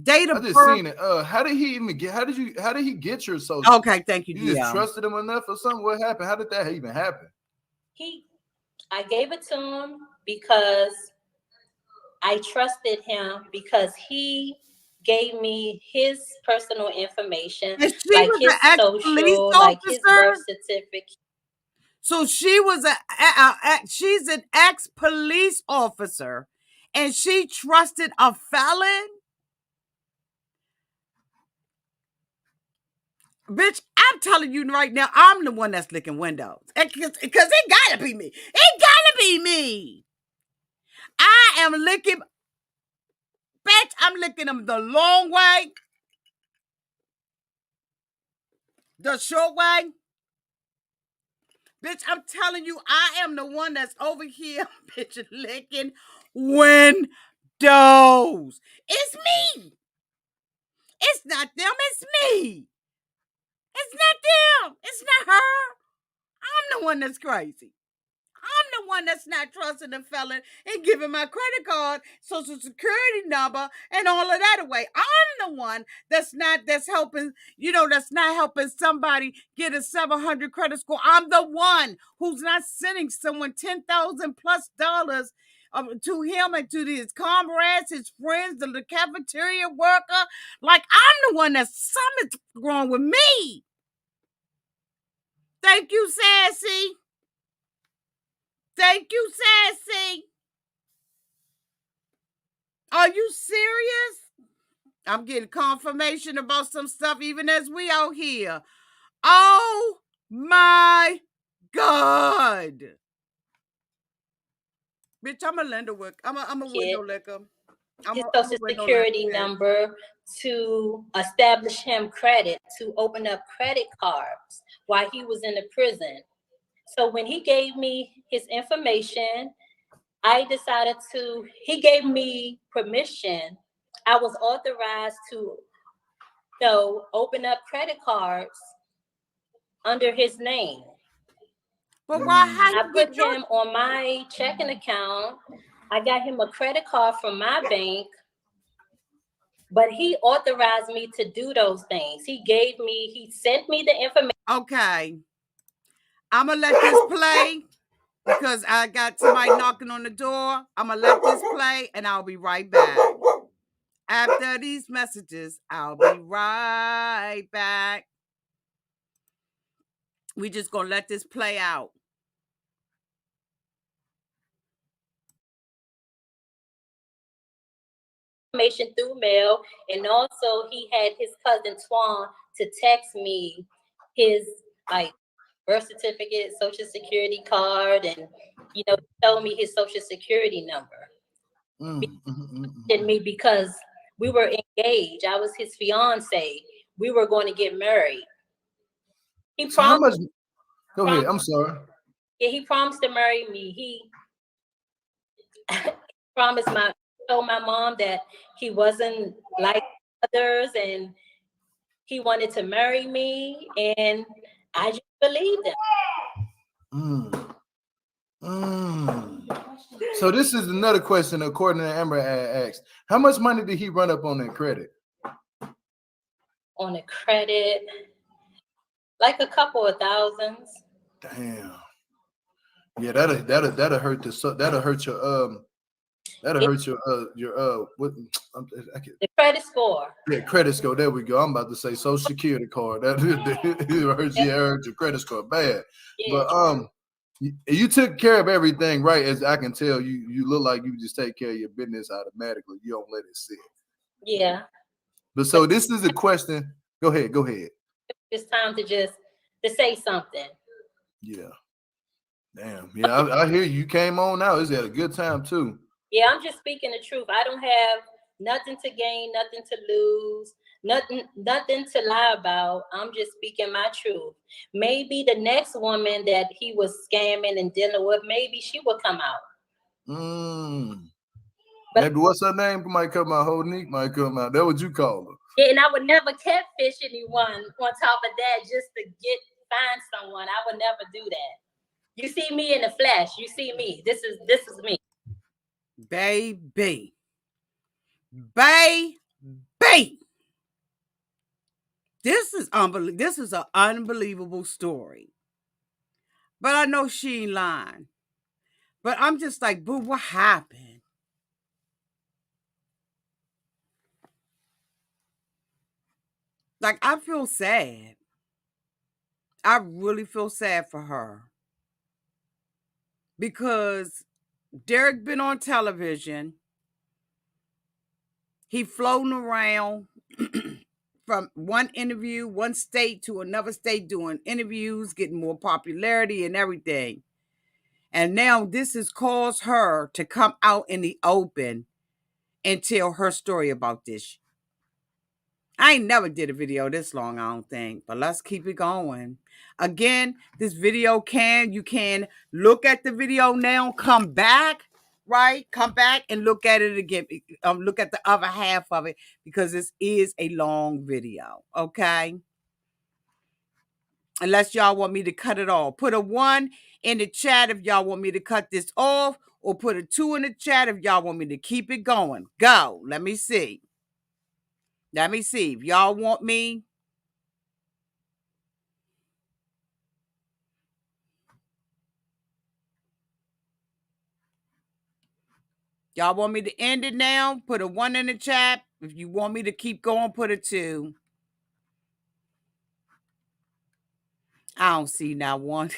date of I just birth. seen it. How did he even get? How did he get your social? Okay, thank you. You just trusted him enough or something? What happened? How did that even happen? I gave it to him because I trusted him because he gave me his personal information, like his social, like his birth certificate. So she was she's an ex-police officer, and she trusted a felon. Bitch, I'm telling you right now, I'm the one that's licking windows. Because it gotta be me. It gotta be me. I am licking. Bitch, I'm licking them the long way. The short way. Bitch, I'm telling you, I am the one that's over here, bitch, licking windows. It's me. It's not them, it's me. It's not them. It's not her. I'm the one that's crazy. I'm the one that's not trusting the felon and giving my credit card, social security number, and all of that away. I'm the one that's helping, that's not helping somebody get a 700 credit score. I'm the one who's not sending someone $10,000 plus to him and to his comrades, his friends, the cafeteria worker. Like, I'm the one that's something's wrong with me. Thank you, Sassy. Thank you, Sassy. Are you serious? I'm getting confirmation about some stuff even as we out here. Oh my God. Bitch, I'm a lender work. I'm a window licker. His social security number to establish him credit, to open up credit cards while he was in the prison. So when he gave me his information, I decided he gave me permission. I was authorized to, open up credit cards under his name. But why? I put him on my checking account. I got him a credit card from my bank, but he authorized me to do those things. He sent me the information. Okay. I'm going to let this play because I got somebody knocking on the door. I'm going to let this play and I'll be right back. After these messages, I'll be right back. We just going to let this play out. information through mail, and also he had his cousin Twan to text me his like birth certificate, social security card, and tell me his social security number. Me because we were engaged. I was his fiance. We were going to get married. He So how promised. much? Go ahead. I'm sorry. Yeah, he promised to marry me. He promised told my mom that he wasn't like others and he wanted to marry me, and I just believed him. So this is another question according to Amber asked. How much money did he run up on that credit? On the credit, like a couple of thousands. Damn. Yeah, that'll hurt your what the credit score. Yeah, credit score. There we go. I'm about to say social security card. That hurt your credit score bad. Yeah. But you took care of everything, right? As I can tell, you look like you just take care of your business automatically. You don't let it sit. Yeah. But so this is a question. Go ahead. It's time to say something. Yeah. Damn. Yeah, I hear you came on now. It's at a good time too. Yeah, I'm just speaking the truth. I don't have nothing to gain, nothing to lose, nothing to lie about. I'm just speaking my truth. Maybe the next woman that he was scamming and dealing with, maybe she will come out. But maybe what's her name? Might come out. Monique might come out. That's what you call her. Yeah, and I would never catfish anyone on top of that just to find someone. I would never do that. You see me in the flesh. You see me. This is me. Baby. This is unbelievable. This is an unbelievable story. But I know she ain't lying. But I'm just like, boo, what happened? Like, I feel sad. I really feel sad for her. Because Derek been on television. He floating around from one interview, one state to another state, doing interviews, getting more popularity and everything. And now this has caused her to come out in the open and tell her story about this. I ain't never did a video this long, I don't think, but let's keep it going. Again, this video you can look at the video now, come back, right? Come back and look at it again. Look at the other half of it because this is a long video, okay? Unless y'all want me to cut it off. Put a 1 in the chat if y'all want me to cut this off, or put a 2 in the chat if y'all want me to keep it going. Go. Let me see. If y'all want me. Y'all want me to end it now? Put a 1 in the chat. If you want me to keep going, put a 2. I don't see now 1.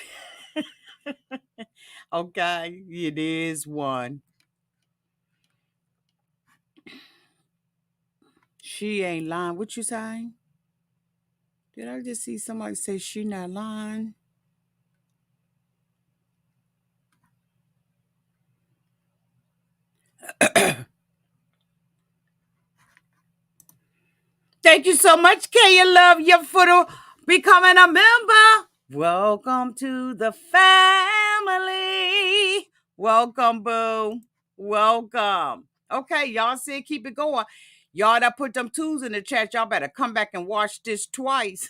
Okay, it is 1. She ain't lying. What you saying? Did I just see somebody say she not lying? Thank you so much, Kaya Love, you for becoming a member. Welcome to the family. Welcome, boo. Welcome. Okay, y'all said keep it going. Y'all that put them 2s in the chat, y'all better come back and watch this twice.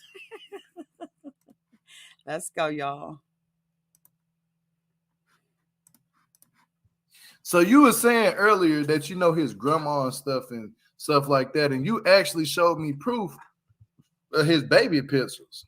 Let's go, y'all. So you were saying earlier that you know his grandma and stuff like that, and you actually showed me proof of his baby pictures.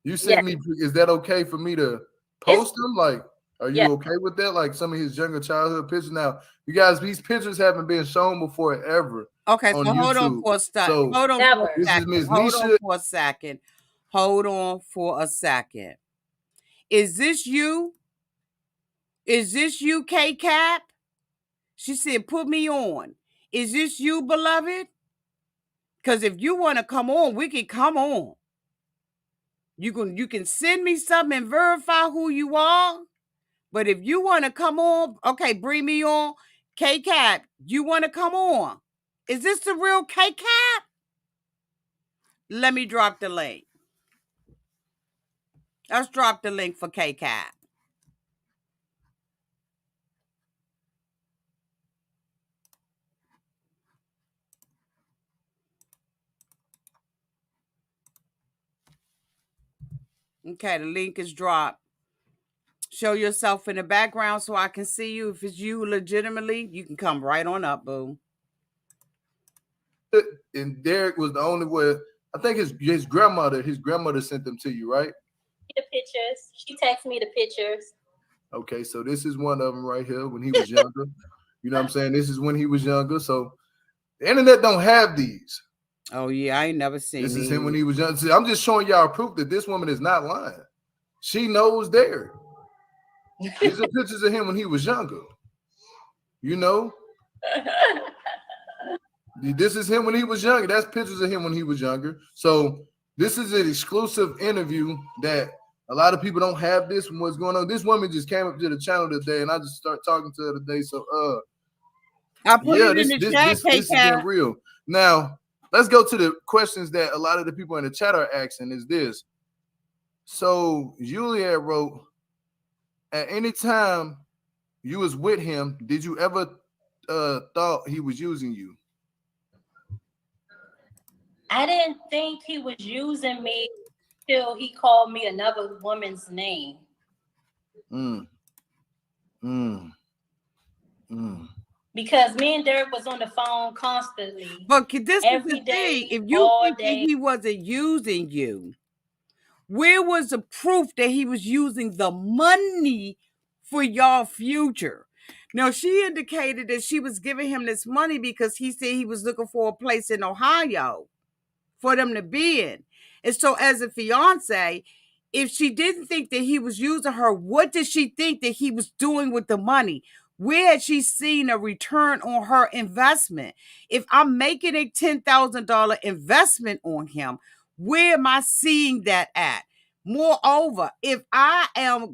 You sent me. Is that okay for me to post them? Like, are you okay with that? Like some of his younger childhood pictures. Now, you guys, these pictures haven't been shown before ever. Okay, so hold on for a second. So hold on for a second. Hold on for a second. Hold on for a second. Is this you? Is this you, K-Cap? She said, put me on. Is this you, beloved? Because if you want to come on, we can come on. You can send me something and verify who you are. But if you want to come on, okay, bring me on. K-Cap, you want to come on? Is this the real K-Cap? Let me drop the link. Let's drop the link for K-Cap. Okay, the link is dropped. Show yourself in the background so I can see you. If it's you legitimately, you can come right on up, boo. And Derek was the only one. I think his grandmother sent them to you, right? The pictures. She texted me the pictures. Okay, so this is one of them right here when he was younger. You know what I'm saying? This is when he was younger. So the internet don't have these. Oh, yeah, I ain't never seen This these. is him when he was young. See, I'm just showing y'all proof that this woman is not lying. She knows Derek. These are pictures of him when he was younger. You know? This is him when he was younger. That's pictures of him when he was younger. So this is an exclusive interview that a lot of people don't have this from what's going on. This woman just came up to the channel today, and I just started talking to her today. So I put it in the chat, this has been real. Now, let's go to the questions that a lot of the people in the chat are asking is this. So Juliet wrote, at any time you was with him, did you ever thought he was using you? I didn't think he was using me till he called me another woman's name. Because me and Derek was on the phone constantly. But this is the thing. If you think that he wasn't using you, where was the proof that he was using the money for your future? Now, she indicated that she was giving him this money because he said he was looking for a place in Ohio for them to be in. And so as a fiance, if she didn't think that he was using her, what did she think that he was doing with the money? Where had she seen a return on her investment? If I'm making a $10,000 investment on him, where am I seeing that at? Moreover, if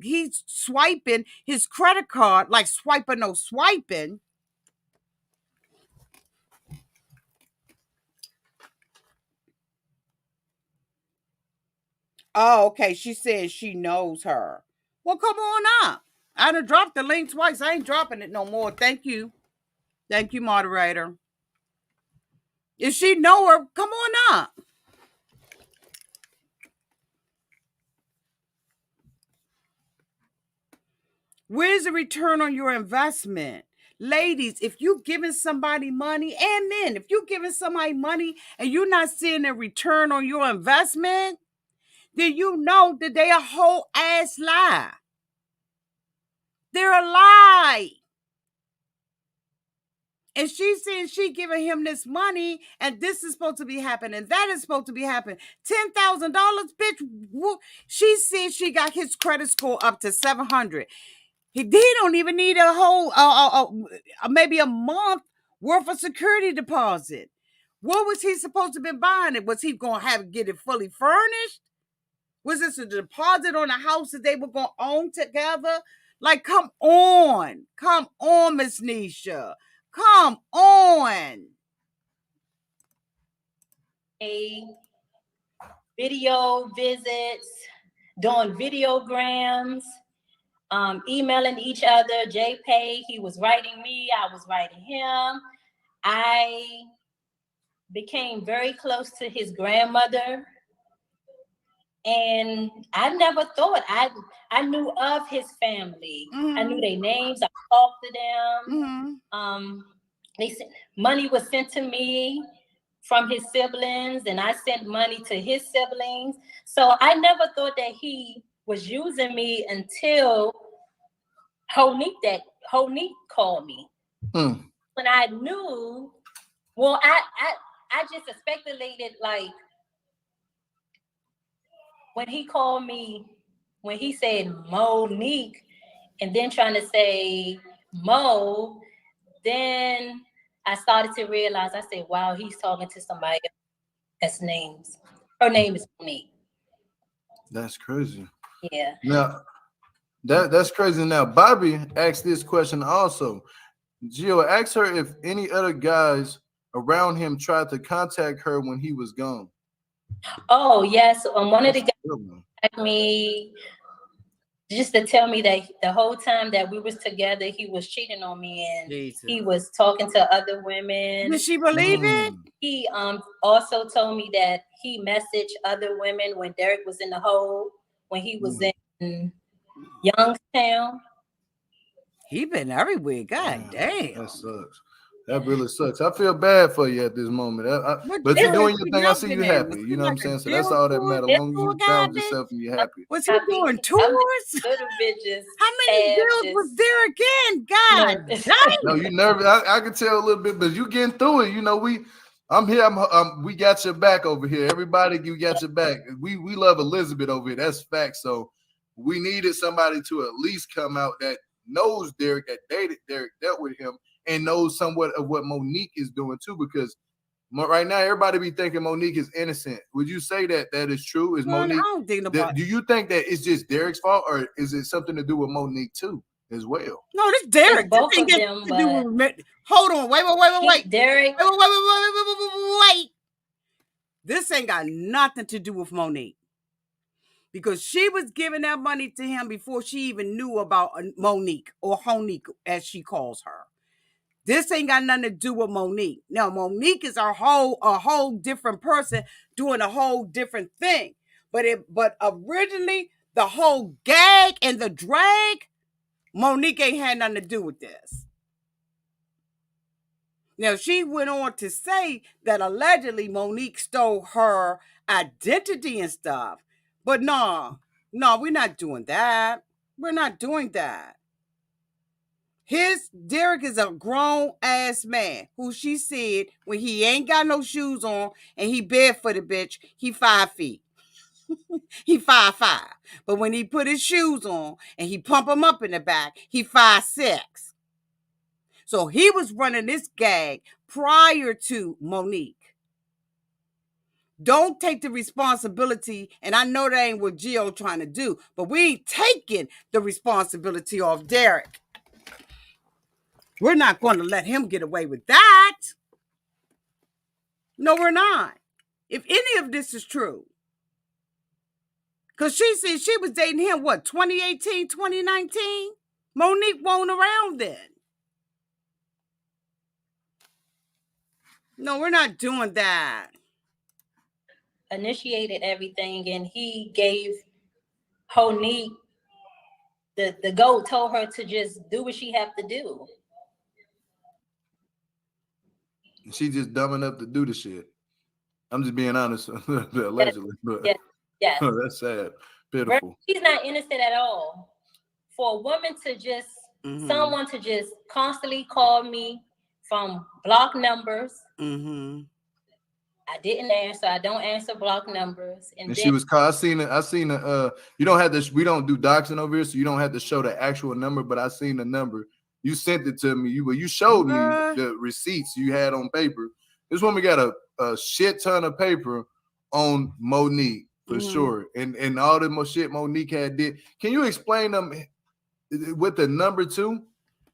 he's swiping his credit card, like swiping or swiping. Oh, okay. She says she knows her. Well, come on up. I done dropped the link twice. I ain't dropping it no more. Thank you. Thank you, moderator. If she know her, come on up. Where's the return on your investment? Ladies, if you giving somebody money, and men, if you giving somebody money and you're not seeing a return on your investment, then you know that they a whole ass lie. They're a lie. And she's saying she giving him this money and this is supposed to be happening. That is supposed to be happening. $10,000, bitch. She said she got his credit score up to 700. He don't even need a whole, maybe a month worth of security deposit. What was he supposed to be buying it? Was he going to get it fully furnished? Was this a deposit on a house that they were going to own together? Like, come on, Miss Nesha. Come on. Video visits, doing videograms, emailing each other, JPay. He was writing me, I was writing him. I became very close to his grandmother. And I never thought, I knew of his family. Mm-hmm. I knew their names. I talked to them. Mm-hmm. They said money was sent to me from his siblings, and I sent money to his siblings. So I never thought that he was using me until Monique called me. When I knew, well, I just speculated, like, when he called me, when he said Monique and then trying to say Mo, then I started to realize, I said, wow, he's talking to somebody that's her name is Monique. That's crazy. Yeah. Now that's crazy. Now Bobby asked this question also. Gio, asked her if any other guys around him tried to contact her when he was gone. Oh, yes. One of the guys Good one. asked me just to tell me that the whole time that we was together, he was cheating on me and Jesus. he was talking to other women. Did she believe it? He also told me that he messaged other women when Derek was in the hole, when he was in Youngstown. He been everywhere. God damn. That sucks. That really sucks. I feel bad for you at this moment. But you're Derek doing your be thing. I see helping you him. happy. Was he You know what I'm like a saying? So that's jail all that tour- matters. As jail long as tour you guy, found bitch? yourself and you're happy. Was he doing tours? Little bitches. How many deals was Derek in? God damn. No, you nervous. I can tell a little bit, but you getting through it. You know, I'm here. We got your back over here. Everybody, you got your back. We love Elizabeth over here. That's fact. So we needed somebody to at least come out that knows Derek, that dated Derek, dealt with him, and knows somewhat of what Monique is doing too. Because right now, everybody be thinking Monique is innocent. Would you say that is true? Is Well, Monique? I don't think about. Do you think that it's just Derek's fault, or is it something to do with Monique too as well? No, this Derek. It's both this of them, to do with, hold on. Wait. Derek. Wait. This ain't got nothing to do with Monique. Because she was giving that money to him before she even knew about Monique, or Honique, as she calls her. This ain't got nothing to do with Monique. Now, Monique is a whole different person doing a whole different thing. But originally, the whole gag and the drag, Monique ain't had nothing to do with this. Now, she went on to say that allegedly Monique stole her identity and stuff. But no, we're not doing that. We're not doing that. Derek is a grown ass man who she said when he ain't got no shoes on and he barefooted, bitch, he 5 feet. He 5'5". But when he put his shoes on and he pump him up in the back, he 5'6". So he was running this gag prior to Monique. Don't take the responsibility, and I know that ain't what Geo trying to do, but we ain't taking the responsibility off Derek. We're not going to let him get away with that. No, we're not. If any of this is true. Because she said she was dating him, 2018, 2019? Monique wasn't around then. No, we're not doing that. Initiated everything, and he gave Monique the go, told her to just do what she have to do. She just dumb enough to do the shit. I'm just being honest, allegedly. But yes. That's sad. Pitiful. She's not innocent at all. For a woman to just, someone to just constantly call me from block numbers. I didn't answer. I don't answer block numbers. And then she was called. I seen it. You don't have to. We don't do doxing over here, so you don't have to show the actual number. But I seen the number. You sent it to me. You showed me the receipts you had on paper. This woman got a shit ton of paper on Monique for sure, and all the shit Monique had did. Can you explain them with the number too?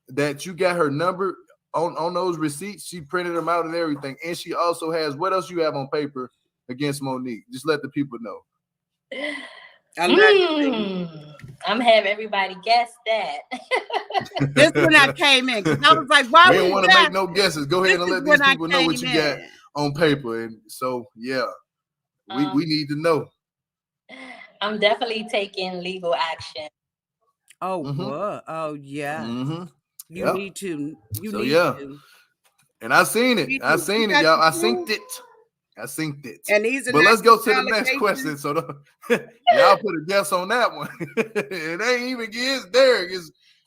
That you got her number on those receipts. She printed them out and everything, and she also has what else you have on paper against Monique. Just let the people know. I'm having everybody guess that. This when I came in, because I was like, why we would don't want to make no guesses. Go ahead and let these people know what you got on paper. And so we need to know. I'm definitely taking legal action. Oh, what? Oh, yeah. You need to. You need to. And I seen it. I seen it, y'all. I synced it. And these are but let's go to the next question. So y'all put a guess on that one. It ain't even against Derek.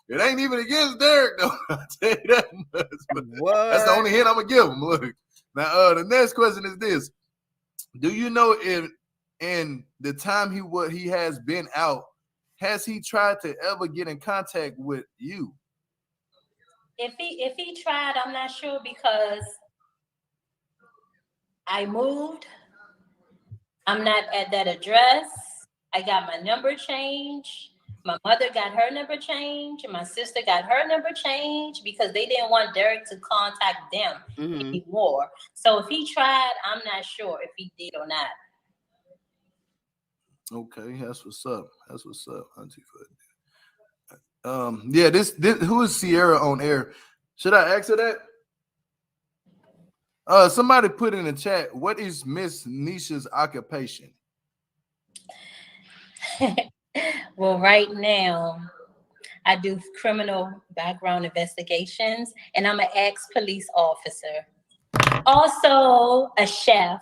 It ain't even against Derek, though. I'll tell you that much. That's the only hint I'm gonna give him. Look. Now the next question is this. Do you know if in the time he has been out, has he tried to ever get in contact with you? If he tried, I'm not sure because I moved. I'm not at that address. I got my number changed. My mother got her number changed. My sister got her number changed because they didn't want Derek to contact them anymore. So if he tried, I'm not sure if he did or not. Okay, that's what's up. That's what's up, Auntie Foot. Yeah, this who is Sierra on air? Should I ask her that? Somebody put in the chat, what is Miss Nesha's occupation? Well, right now, I do criminal background investigations, and I'm an ex-police officer. Also, a chef.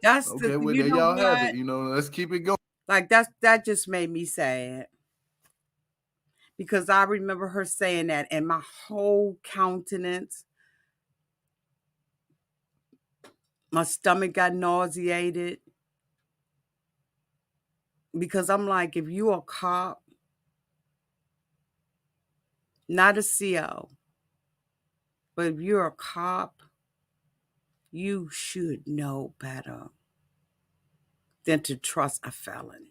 That's Okay, the well, you there know y'all what? have it. You know, let's keep it going. Like that just made me sad. Because I remember her saying that, and my whole countenance, my stomach got nauseated. Because I'm like, if you a cop, not a CO, but if you're a cop, you should know better than to trust a felon.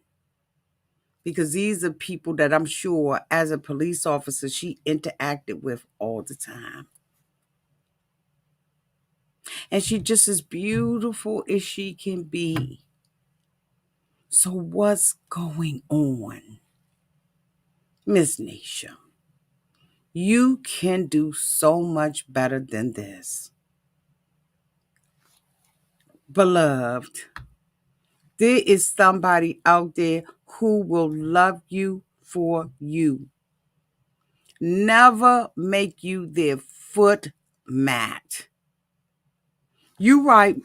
Because these are people that I'm sure, as a police officer, she interacted with all the time. And she's just as beautiful as she can be. So what's going on, Miss Nesha? You can do so much better than this. Beloved, there is somebody out there who will love you for you. Never make you their foot mat. You right.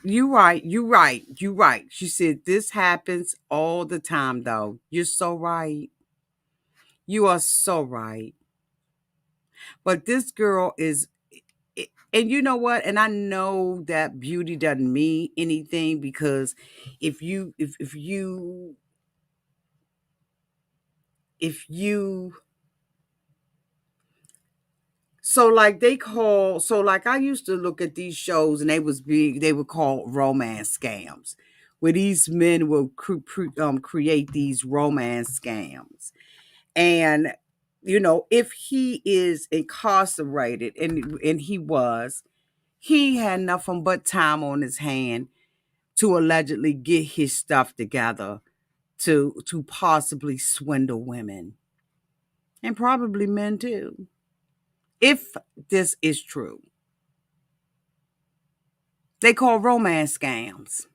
She said this happens all the time though. You're so right. You are so right. But this girl is, and you know what? And I know that beauty doesn't mean anything because if you so like I used to look at these shows and they were called romance scams, where these men will create these romance scams. And if he is incarcerated, and he had nothing but time on his hand to allegedly get his stuff together to possibly swindle women and probably men too, if this is true. They call romance scams.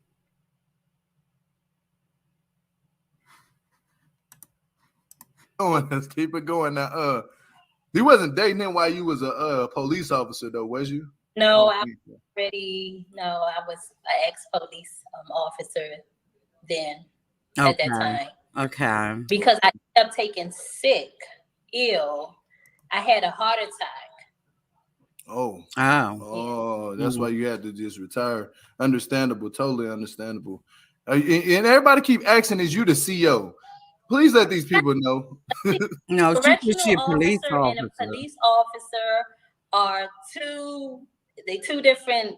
Let's keep it going now. You wasn't dating him while you was a police officer though, was you? No, Oh, I was an ex-police officer then at that time. Okay. Because I kept taking sick, ill. I had a heart attack. Oh, that's why you had to just retire. Understandable, totally understandable. And everybody keep asking, is you the CEO? Please let these people know. No, Correctional she a police officer and a police officer are two different.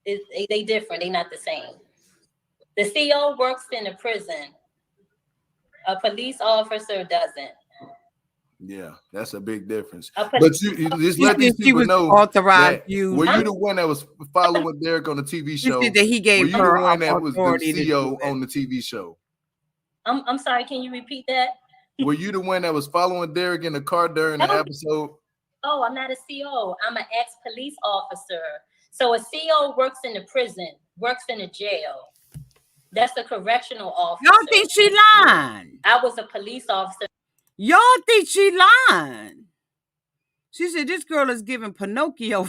They different. They not the same. The CO works in a prison. A police officer doesn't. Yeah, that's a big difference. But you just let these people know authorized that were you the one that was following Derek on the TV show? That he gave were you her the one that was the authority CEO on the TV show? I'm sorry, can you repeat that? Were you the one that was following Derek in the car during the episode? Oh, I'm not a CO. I'm an ex-police officer. So a CO works in the prison, works in a jail. That's a correctional officer. Y'all think she lying? I was a police officer. Y'all think she lying? She said this girl is giving Pinocchio.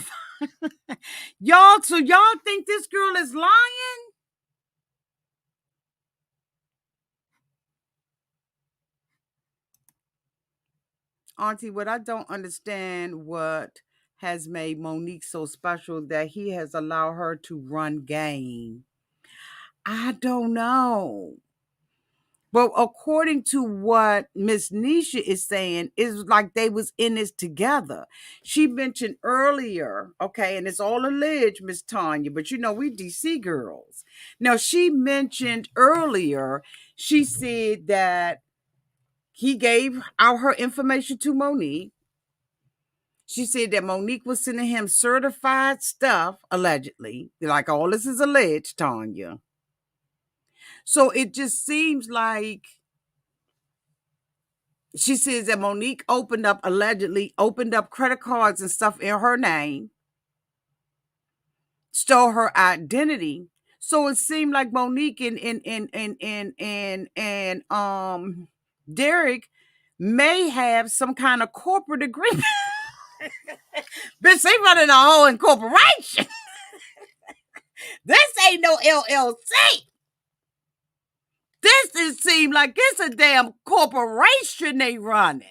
y'all think this girl is lying? Auntie, what I don't understand what has made Monique so special that he has allowed her to run game. I don't know. But according to what Miss Nesha is saying, is like they was in this together. She mentioned earlier, okay, and it's all alleged, Miss Tanya, but you know, we DC girls. Now, she mentioned earlier, she said that he gave out her information to Monique. She said that Monique was sending him certified stuff, allegedly. Like all this is alleged, Tanya. So it just seems like she says that Monique allegedly opened up credit cards and stuff in her name, stole her identity. So it seemed like Monique and Derek may have some kind of corporate agreement. Bitch, they running a whole incorporation. This ain't no LLC. This is seem like it's a damn corporation they running.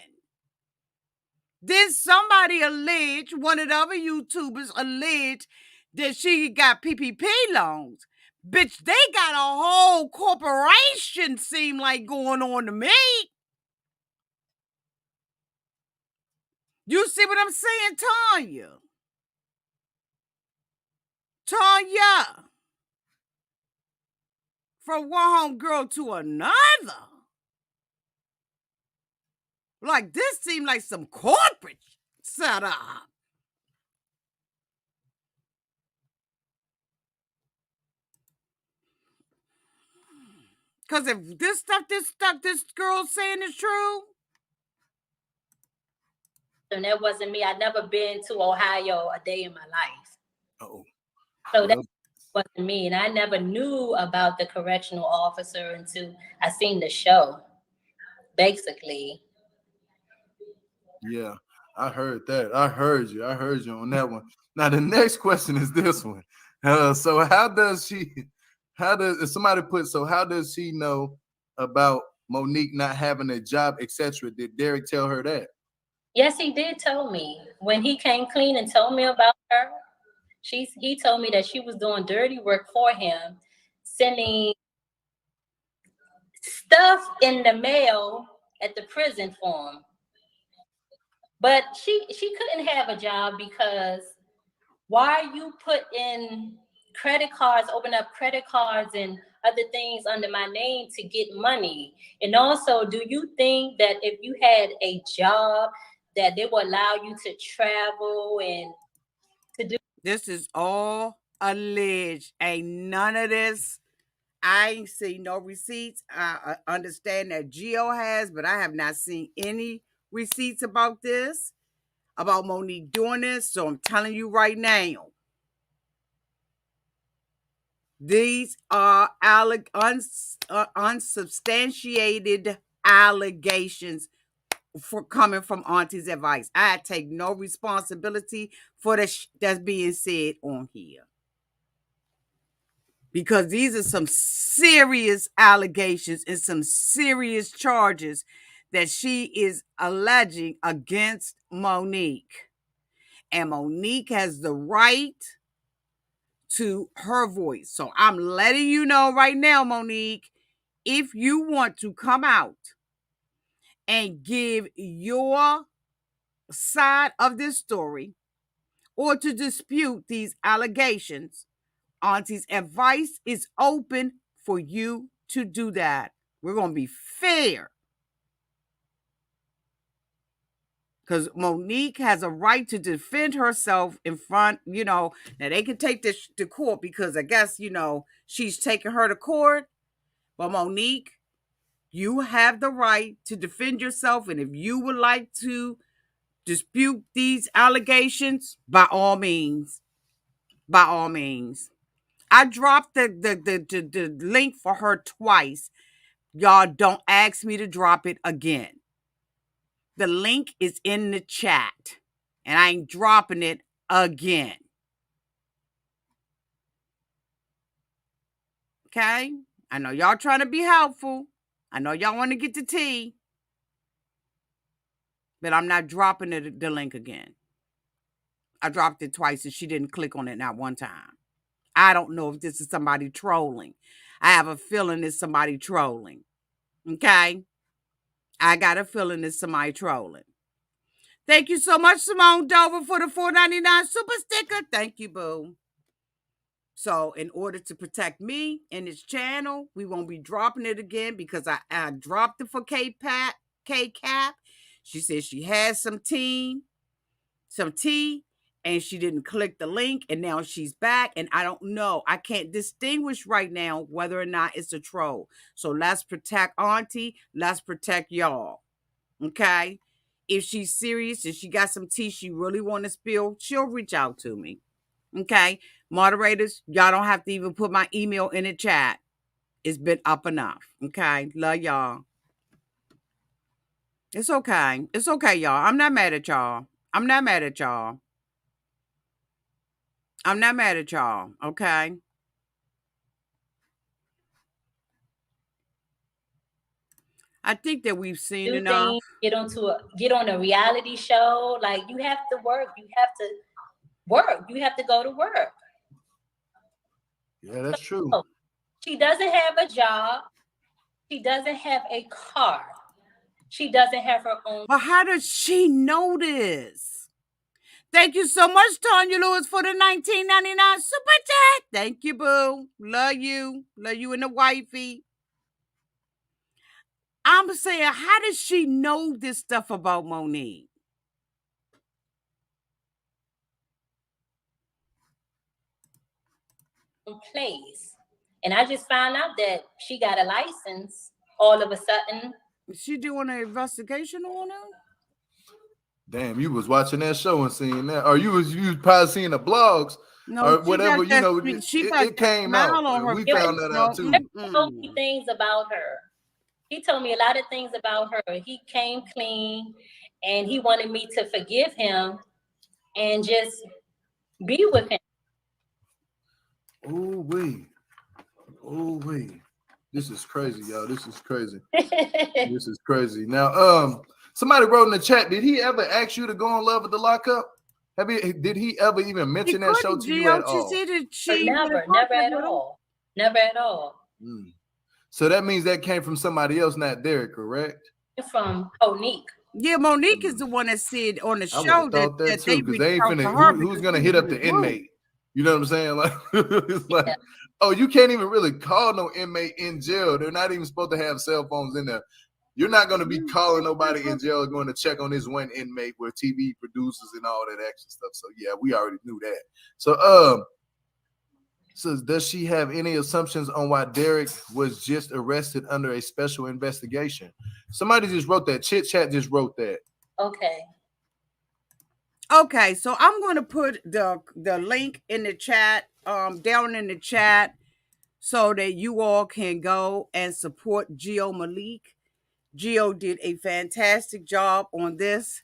Then somebody alleged, one of the other YouTubers alleged that she got PPP loans. Bitch, they got a whole corporation seem like going on to me. You see what I'm saying, Tanya? Tanya. From one homegirl to another. Like this seemed like some corporate setup. Because if this girl's saying is true. And that wasn't me. I'd never been to Ohio a day in my life. Oh. So that wasn't me. And I never knew about the correctional officer until I seen the show, basically. Yeah, I heard that. I heard you on that one. Now the next question is this one. So how does she know about Monique not having a job, etc.? Did Derek tell her that? Yes, he did tell me. When he came clean and told me about her, he told me that she was doing dirty work for him, sending stuff in the mail at the prison for him. But she couldn't have a job because why are you put in credit cards, open up credit cards and other things under my name to get money? And also, do you think that if you had a job that they will allow you to travel and to do? This is all alleged. Ain't none of this. I ain't seen no receipts. I understand that Geo has, but I have not seen any receipts about this, about Monique doing this. So I'm telling you right now, these are unsubstantiated allegations for coming from Auntie's advice. I take no responsibility for that's being said on here. Because these are some serious allegations and some serious charges that she is alleging against Monique. And Monique has the right to her voice. So I'm letting you know right now, Monique, if you want to come out and give your side of this story or to dispute these allegations, Auntie's advice is open for you to do that. We're going to be fair. Because Monique has a right to defend herself in front, now they can take this to court because I guess, she's taking her to court. But Monique, you have the right to defend yourself. And if you would like to dispute these allegations, by all means. By all means. I dropped the link for her twice. Y'all don't ask me to drop it again. The link is in the chat. And I ain't dropping it again. Okay? I know y'all trying to be helpful. I know y'all want to get the tea. But I'm not dropping the link again. I dropped it twice and she didn't click on it not one time. I don't know if this is somebody trolling. I have a feeling it's somebody trolling. Okay. I got a feeling it's somebody trolling. Thank you so much, Simone Dover, for the $4.99 super sticker. Thank you, boo. So, in order to protect me and this channel, we won't be dropping it again because I dropped it for K Cap. She said she has some tea, and she didn't click the link, and now she's back. And I don't know. I can't distinguish right now whether or not it's a troll. So let's protect Auntie. Let's protect y'all. Okay. If she's serious and she got some tea she really want to spill, she'll reach out to me. Okay. Moderators, y'all don't have to even put my email in the chat. It's been up enough. Okay. Love y'all. It's okay. It's okay, y'all. I'm not mad at y'all. I'm not mad at y'all. I'm not mad at y'all. Okay. I think that we've seen Do enough. things, get on a reality show. Like, you have to work. You have to work. You have to go to work. Yeah, that's true. She doesn't have a job. She doesn't have a car. She doesn't have her own. But how does she know this? Thank you so much, Tanya Lewis, for the $19.99 super chat. Thank you, boo. Love you. Love you and the wifey. I'm saying, how does she know this stuff about Monique? Place. And I just found out that she got a license all of a sudden. Is she doing an investigation on her? Damn, you was watching that show and seeing that, or you was probably seeing the blogs, No, or whatever. You know, it came out. We found that out too. He told me things about her. He told me a lot of things about her. He came clean, and he wanted me to forgive him and just be with him. Oh wait. This is crazy, y'all. This is crazy. This is crazy. Now, somebody wrote in the chat, did he ever ask you to go on Love After Lockup? Did he ever even mention that show to you at all? Never at all. Never at all. So that means that came from somebody else, not Derek, correct? From Monique. Yeah, Monique is the one that said on the show that too, because they ain't finna. Who's gonna hit up the inmate? You know what I'm saying? Like, it's like, oh, you can't even really call no inmate in jail. They're not even supposed to have cell phones in there. You're not going to be calling nobody in jail going to check on this one inmate with TV producers and all that extra stuff. So yeah, we already knew that. So does she have any assumptions on why Derek was just arrested under a special investigation? Somebody just wrote that. Chit Chat just wrote that. Okay, so I'm going to put the link in the chat, down in the chat, so that you all can go and support Geo Malak. Geo did a fantastic job on this,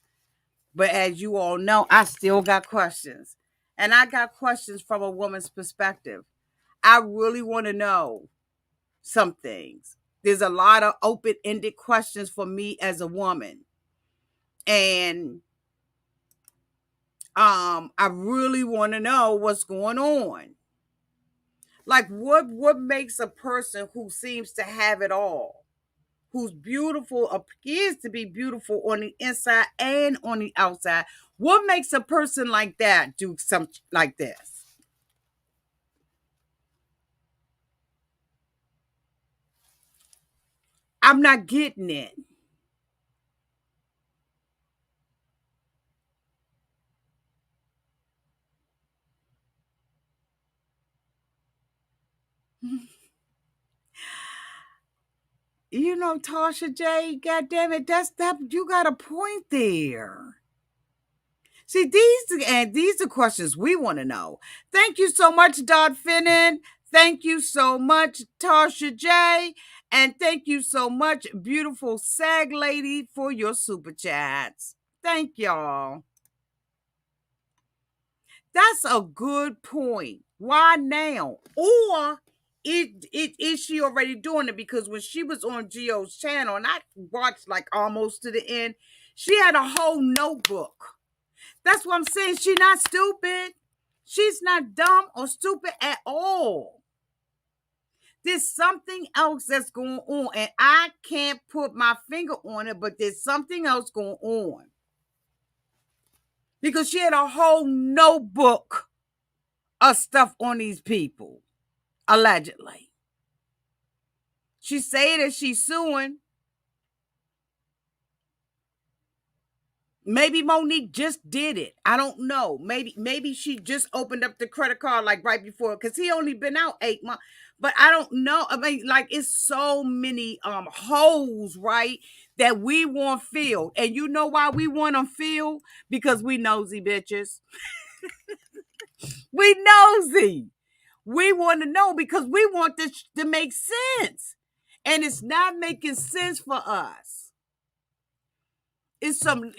but as you all know, I still got questions, and I got questions from a woman's perspective. I really want to know some things. There's a lot of open-ended questions for me as a woman, and I really want to know what's going on. Like, what makes a person who seems to have it all, who's beautiful, appears to be beautiful on the inside and on the outside, what makes a person like that do something like this? I'm not getting it. You know, Tasha J, God damn it, that's that you got a point there. See, these are questions we want to know. Thank you so much, Dot Finnan. Thank you so much, Tasha J. And thank you so much, beautiful Sag Lady, for your super chats. Thank y'all. That's a good point. Why now? Or is she already doing it? Because when she was on Geo's channel, and I watched like almost to the end, she had a whole notebook. That's what I'm saying. She's not stupid. She's not dumb or stupid at all. There's something else that's going on, and I can't put my finger on it, but there's something else going on. Because she had a whole notebook of stuff on these people, allegedly. She said that she's suing. Maybe Monique just did it. I don't know. Maybe she just opened up the credit card like right before, because he only been out 8 months. But I don't know. I mean, like, it's so many holes, right, that we want filled. And you know why we want them filled? Because we nosy bitches. We nosy. We want to know because we want this to make sense. And it's not making sense for us. It's some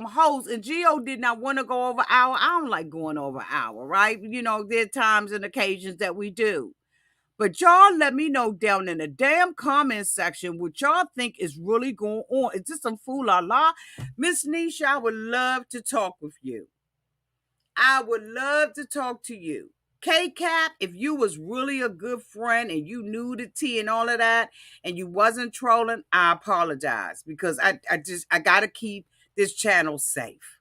hoes. And Geo did not want to go over hour. I don't like going over hour, right? There are times and occasions that we do. But y'all let me know down in the damn comment section what y'all think is really going on. Is this some fool la la? Miss Nesha, I would love to talk with you. I would love to talk to you. K-Cap, if you was really a good friend and you knew the tea and all of that and you wasn't trolling, I apologize, because I got to keep this channel safe,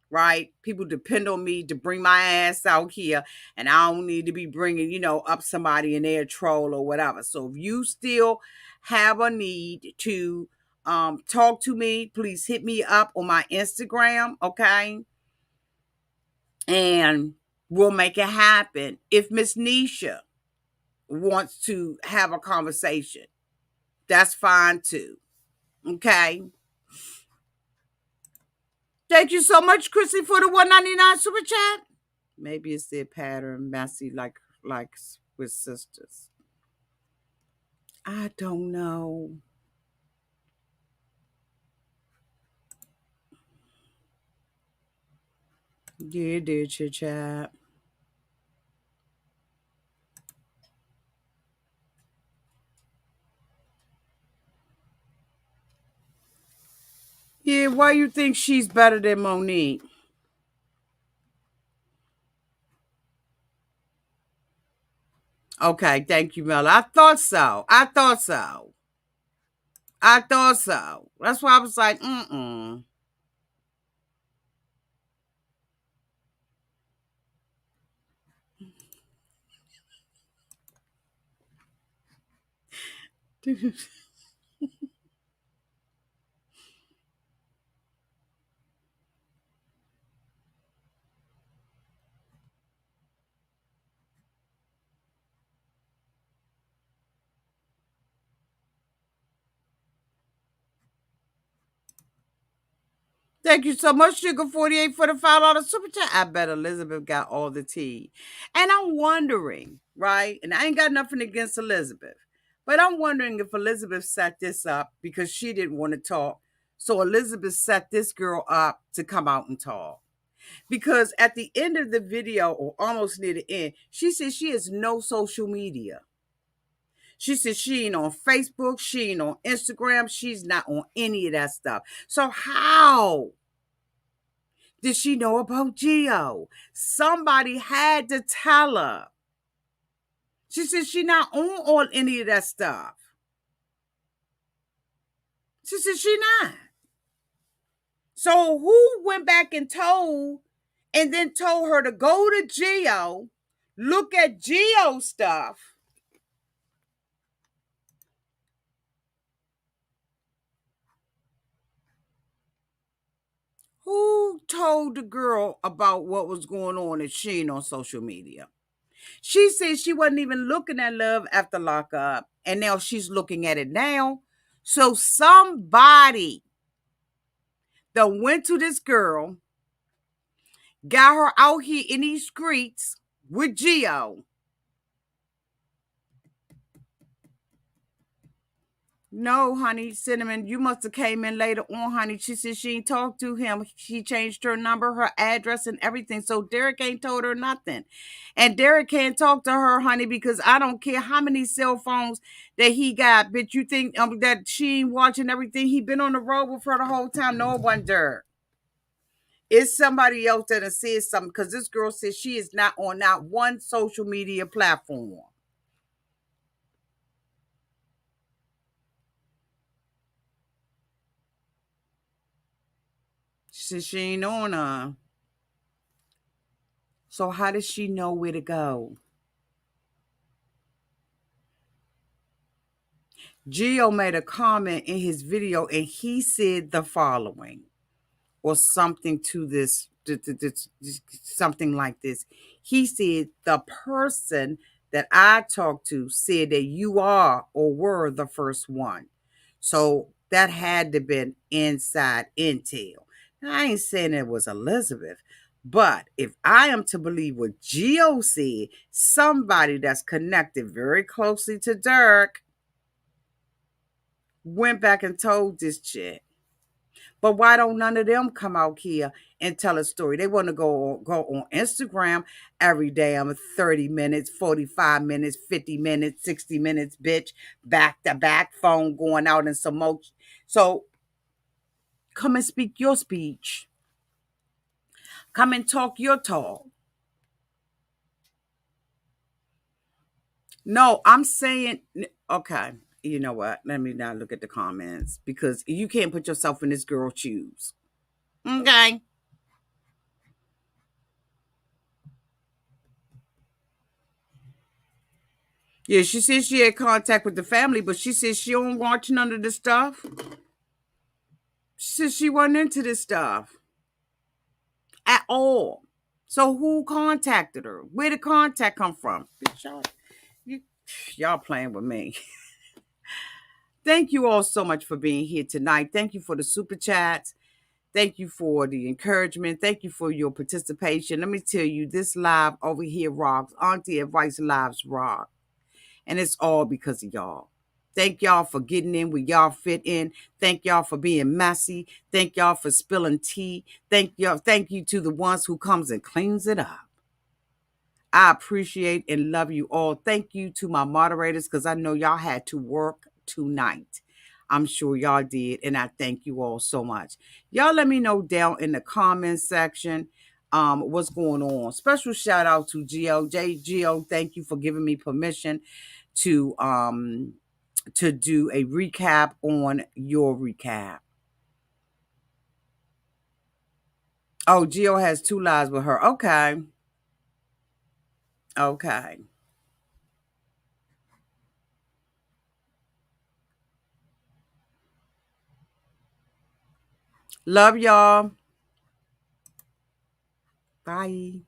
right? People depend on me to bring my ass out here, and I don't need to be bringing, up somebody in their troll or whatever. So if you still have a need to talk to me, please hit me up on my Instagram, okay? And we'll make it happen. If Miss Nesha wants to have a conversation, that's fine too. Okay. Thank you so much, Chrissy, for the $1.99 super chat. Maybe it's their pattern, messy like with sisters. I don't know. Yeah, dear chit chat. Yeah, why you think she's better than Monique? Okay, thank you, Mel. I thought so. That's why I was like, Thank you so much, Sugar48, for the $5 super chat. I bet Elizabeth got all the tea. And I'm wondering, right? And I ain't got nothing against Elizabeth, but I'm wondering if Elizabeth set this up because she didn't want to talk. So Elizabeth set this girl up to come out and talk. Because at the end of the video, or almost near the end, she said she has no social media. She said she ain't on Facebook, she ain't on Instagram, she's not on any of that stuff. So how did she know about Geo? Somebody had to tell her. She said she not on any of that stuff. She said she not. So who went back and then told her to go to Geo, look at Geo stuff, who told the girl about what was going on if she ain't on social media? She said she wasn't even looking at Love After Lockup, and now she's looking at it now. So somebody that went to this girl, got her out here in these streets with Geo. No, honey, Cinnamon, you must have came in later on, honey. She said she ain't talked to him. She changed her number, her address, and everything. So Derek ain't told her nothing. And Derek can't talk to her, honey, because I don't care how many cell phones that he got. But you think that she ain't watching everything? He been on the road with her the whole time. No one, Derek. It's somebody else that has said something, because this girl says she is not on not one social media platform. She ain't on her. So how does she know where to go? Geo made a comment in his video and he said the following, or something to this, something like this. He said, the person that I talked to said that you are or were the first one. So that had to been inside intel. Now, I ain't saying it was Elizabeth, but if I am to believe what Geo said, somebody that's connected very closely to Derek went back and told this chick. But why don't none of them come out here and tell a story? They want to go on Instagram every damn 30 minutes, 45 minutes, 50 minutes, 60 minutes, bitch, back to back, phone going out and some more. So come and speak your speech. Come and talk your talk. No, I'm saying, okay, you know what? Let me not look at the comments because you can't put yourself in this girl's shoes. Okay. Yeah, she said she had contact with the family, but she said she don't watch none of this stuff. She said she wasn't into this stuff at all. So who contacted her? Where did contact come from? Bitch, y'all playing with me. Thank you all so much for being here tonight. Thank you for the super chats. Thank you for the encouragement. Thank you for your participation. Let me tell you, this live over here rocks. Auntie Advice Lives rock. And it's all because of y'all. Thank y'all for getting in where y'all fit in. Thank y'all for being messy. Thank y'all for spilling tea. Thank y'all. Thank you to the ones who comes and cleans it up. I appreciate and love you all. Thank you to my moderators because I know y'all had to work tonight. I'm sure y'all did, and I thank you all so much. Y'all let me know down in the comments section what's going on. Special shout out to Geo. Geo, thank you for giving me permission to do a recap on your recap. Oh, Geo has 2 lives with her. Okay. Okay. Love y'all. Bye.